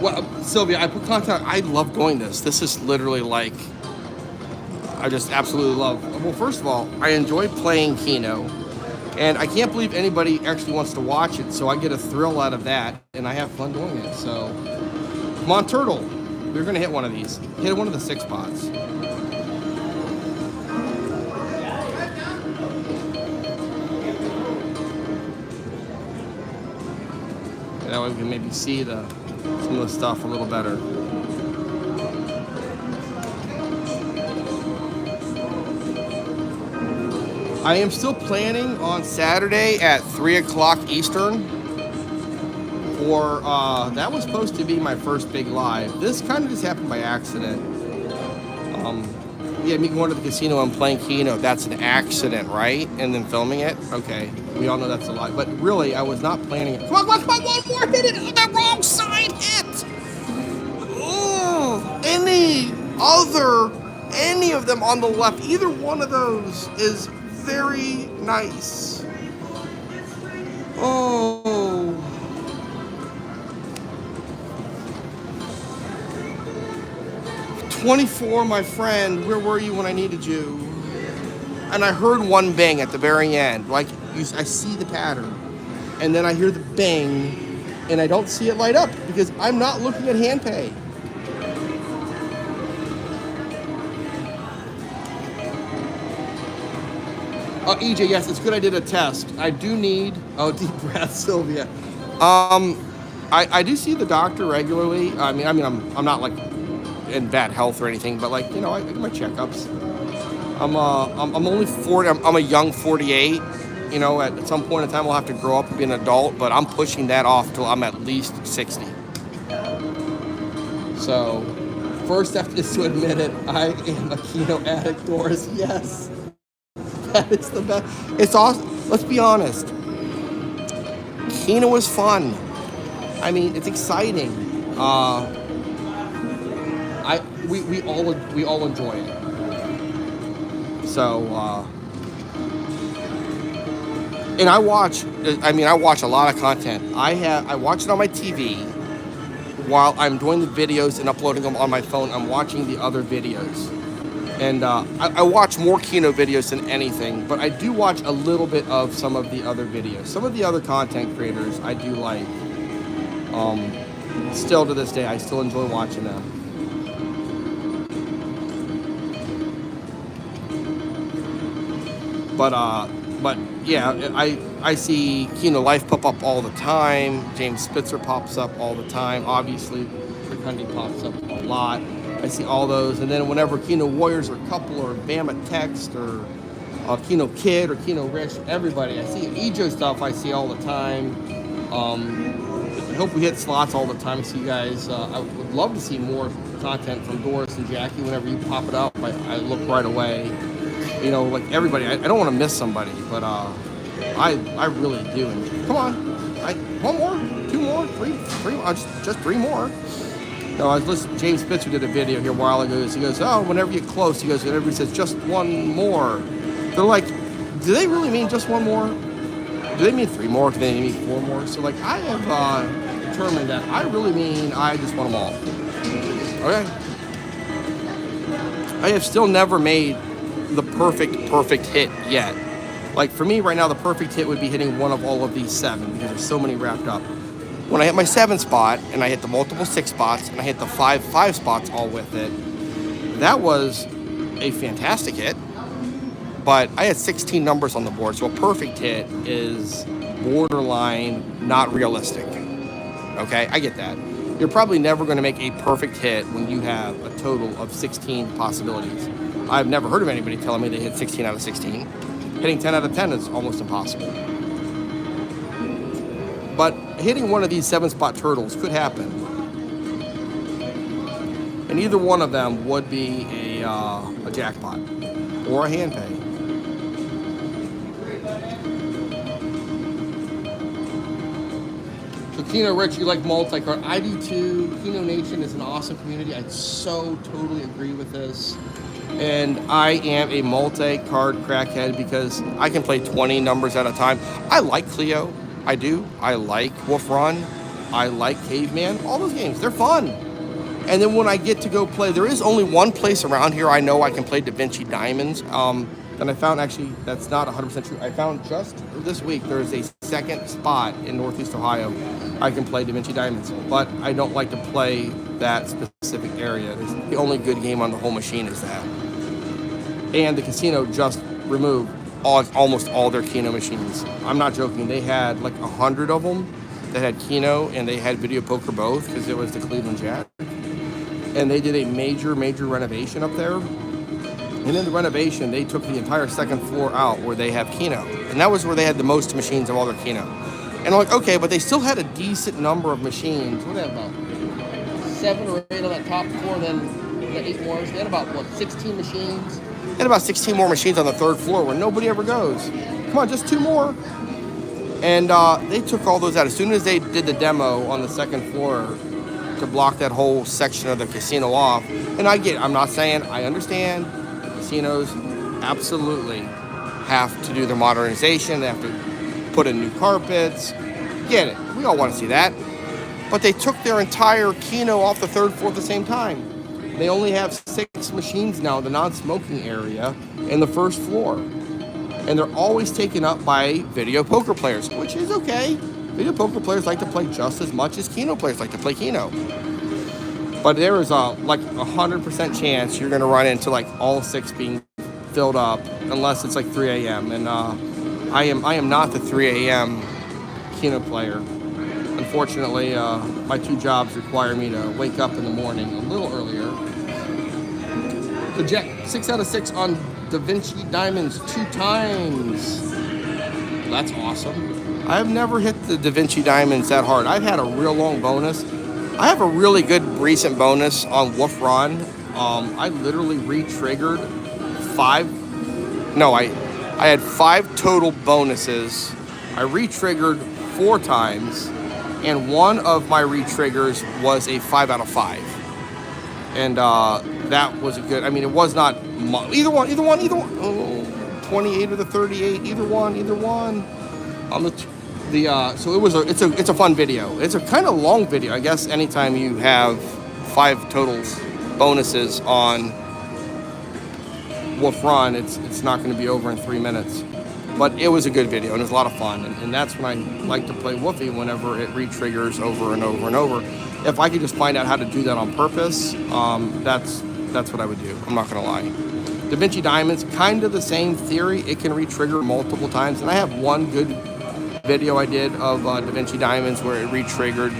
Well, Sylvia, I put content. I love doing this. This is literally like, I just absolutely love. Well, first of all, I enjoy playing Keno, and I can't believe anybody actually wants to watch it. So I get a thrill out of that, and I have fun doing it. So, come on, Turtle. We're gonna hit one of these. Hit one of the 6 spots. And that way we can maybe see some of the stuff a little better. I am still planning on Saturday at 3 o'clock Eastern for, that was supposed to be my first big live. This kind of just happened by accident. Yeah, me going to the casino and playing Keno, that's an accident, right? And then filming it? Okay, we all know that's a lie. But really, I was not planning it. Come on, come on, one more, hit it on the wrong side, hit! Oh, any of them on the left, either one of those is very nice. Oh. "24, my friend, where were you when I needed you?" And I heard one bang at the very end. Like, I see the pattern. And then I hear the bang, and I don't see it light up because I'm not looking at hand pay. EJ, yes, it's good I did a test. I do need, deep breath, Sylvia. I do see the doctor regularly. I mean, I'm not like in bad health or anything, but like, you know, I get my checkups. I'm only 40. I'm a young 48. You know, at some point in time, I'll have to grow up and be an adult, but I'm pushing that off till I'm at least 60. So, first step is to admit it. I am a Keno addict, Doris. Yes. That is the best. It's awesome. Let's be honest. Keno is fun. I mean, it's exciting. We all enjoy it. So, and I watch a lot of content. I watch it on my TV while I'm doing the videos and uploading them on my phone. I'm watching the other videos. And I watch more Keno videos than anything, but I do watch a little bit of some of the other videos. Some of the other content creators I do like. Still to this day, I still enjoy watching them. But yeah, I see Keno Life pop up all the time. James Spitzer pops up all the time. Obviously, Precundi pops up a lot. I see all those, and then whenever Keno Warriors or Couple or Bama Text or Keno Kid or Keno Rich, everybody, I see EJ stuff. I see all the time. I hope we hit slots all the time. I see you guys. I would love to see more content from Doris and Jackie. Whenever you pop it up, I look right away. You know, like everybody. I don't want to miss somebody, but I really do. And come on, one more, 2 more, 3, just 3 more. No, I was listening. James Spitzer did a video here a while ago. He goes, "Oh, whenever you get close," he goes, "whenever he says just 1 more," they're like, "Do they really mean just 1 more? Do they mean 3 more? Do they mean 4 more?" So like, I have determined that I really mean I just want them all. Okay. I have still never made the perfect hit yet. Like for me right now, the perfect hit would be hitting one of all of these 7 because there's so many wrapped up. When I hit my 7 spot and I hit the multiple 6 spots and I hit the 5 spots all with it, that was a fantastic hit. But I had 16 numbers on the board, so a perfect hit is borderline not realistic. Okay, I get that. You're probably never going to make a perfect hit when you have a total of 16 possibilities. I've never heard of anybody telling me they hit 16 out of 16. Hitting 10 out of 10 is almost impossible. But hitting one of these 7-spot turtles could happen. And either one of them would be a jackpot or a hand pay. So Keno Rich, you like multi-card. I do too. Keno Nation is an awesome community. I so totally agree with this. And I am a multi-card crackhead because I can play 20 numbers at a time. I like Cleo. I do. I like Wolf Run. I like Caveman. All those games, they're fun. And then when I get to go play, there is only one place around here I know I can play Da Vinci Diamonds. And I found, actually, that's not 100% true. I found just this week there's a second spot in Northeast Ohio I can play Da Vinci Diamonds. But I don't like to play that specific area. The only good game on the whole machine is that. And the casino just removed almost all their Keno machines. I'm not joking. They had like 100 of them that had Keno, and they had video poker both because it was the Cleveland Jack. And they did a major renovation up there. And in the renovation, they took the entire second floor out where they have Keno. And that was where they had the most machines of all their Keno. And I'm like, okay, but they still had a decent number of machines. What do they have, about 7 or 8 on that top floor, then they got 8 more. They had about, 16 machines? They had about 16 more machines on the third floor where nobody ever goes. Come on, just 2 more. And they took all those out. As soon as they did the demo on the second floor to block that whole section of the casino off, and I'm not saying, I understand, casinos absolutely have to do their modernization. They have to put in new carpets. Get it. We all want to see that. But they took their entire Keno off the third floor at the same time. They only have 6 machines now in the non-smoking area in the first floor. And they're always taken up by video poker players, which is okay. Video poker players like to play just as much as Keno players like to play Keno. But there is a 100% chance you're going to run into like all 6 being filled up, unless it's like 3 a.m. And I am not the 3 a.m. Keno player. Unfortunately, my 2 jobs require me to wake up in the morning a little earlier. The Jack 6 out of 6 on Da Vinci Diamonds 2 times. That's awesome. I've never hit the Da Vinci Diamonds that hard. I've had a real long bonus. I have a really good recent bonus on Wolf Run. I literally re-triggered 5. No, I had 5 total bonuses. I re-triggered 4 times, and one of my re-triggers was a 5 out of 5. And that was a good. I mean, it was not either one. Oh, 28 or the 38. Either one. On so it's a fun video. It's a kind of long video. I guess anytime you have 5 totals bonuses on Wolf Run, it's not going to be over in 3 minutes. But it was a good video, and it was a lot of fun. And that's when I like to play Woofy, whenever it re-triggers over and over and over. If I could just find out how to do that on purpose, that's what I would do. I'm not going to lie. Da Vinci Diamonds, kind of the same theory. It can re-trigger multiple times. And I have one good video I did of Da Vinci Diamonds where it re-triggered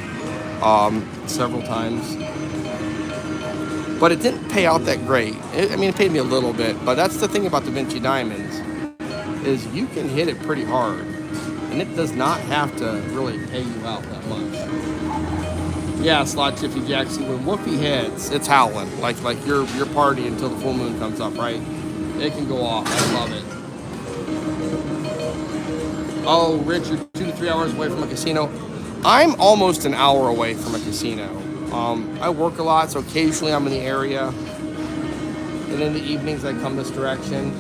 several times. But it didn't pay out that great. It paid me a little bit. But that's the thing about Da Vinci Diamonds, is you can hit it pretty hard. And it does not have to really pay you out that much. Yeah, Slot Jiffy Jackson, when Woofy hits, it's howling. Like your party until the full moon comes up, right? It can go off. I love it. Oh, Rich, you're 2 to 3 hours away from a casino. I'm almost an hour away from a casino. I work a lot, so occasionally I'm in the area. And in the evenings, I come this direction.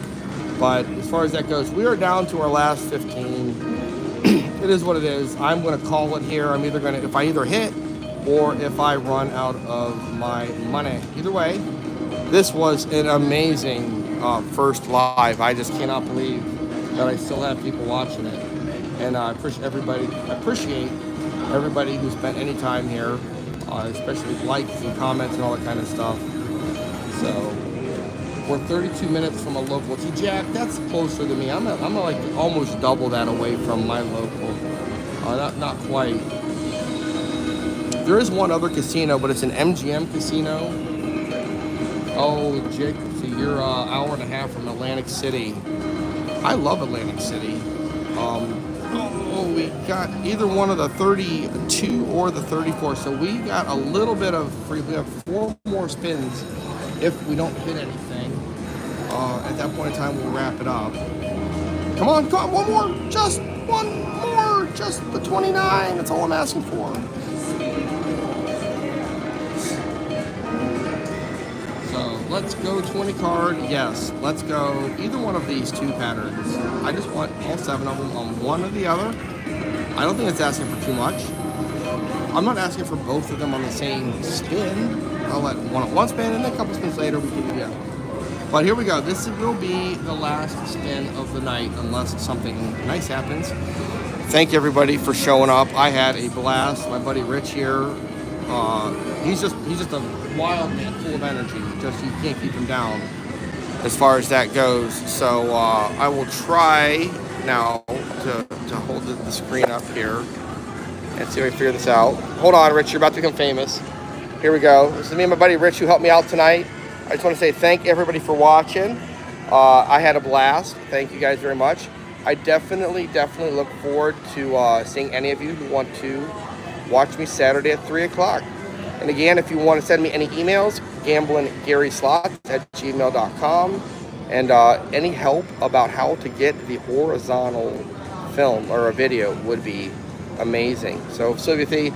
But as far as that goes, we are down to our last 15. It is what it is. I'm going to call it here. I'm either going to, if I either hit or if I run out of my money. Either way, this was an amazing first live. I just cannot believe that I still have people watching it. And I appreciate everybody who spent any time here, especially likes and comments and all that kind of stuff. So we're 32 minutes from a local. See, Jack, that's closer to me. I'm like almost double that away from my local. Not quite. There is one other casino, but it's an MGM casino. Oh, Jake, so you're an hour and a half from Atlantic City. I love Atlantic City. We got either one of the 32 or the 34, so we got a little bit of free. We have 4 more spins if we don't hit anything. At that point in time, we'll wrap it up. Come on, one more, just one more, just the 29. That's all I'm asking for. Let's go 20 card. Yes, let's go either one of these 2 patterns. I just want all 7 of them on one or the other. I don't think it's asking for too much. I'm not asking for both of them on the same spin. I'll let one on one spin, and then a couple spins later we can do the other. But here we go. This will be the last spin of the night, unless something nice happens. Thank you everybody for showing up. I had a blast. My buddy Rich here. He's just a wild man, full of energy. Just you can't keep him down as far as that goes. So I will try now to hold the screen up here and see if I figure this out. Hold on, Rich. You're about to become famous. Here we go. This is me and my buddy Rich who helped me out tonight. I just want to say thank everybody for watching. I had a blast. Thank you guys very much. I definitely look forward to seeing any of you who want to watch me Saturday at 3 o'clock. And again, if you want to send me any emails, gamblinggaryslots@gmail.com. And any help about how to get the horizontal film or a video would be amazing. So Sylvia Thee,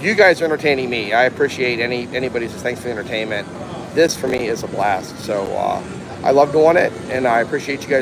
you guys are entertaining me. I appreciate anybody who says thanks for the entertainment. This for me is a blast. So I love doing it, and I appreciate you guys.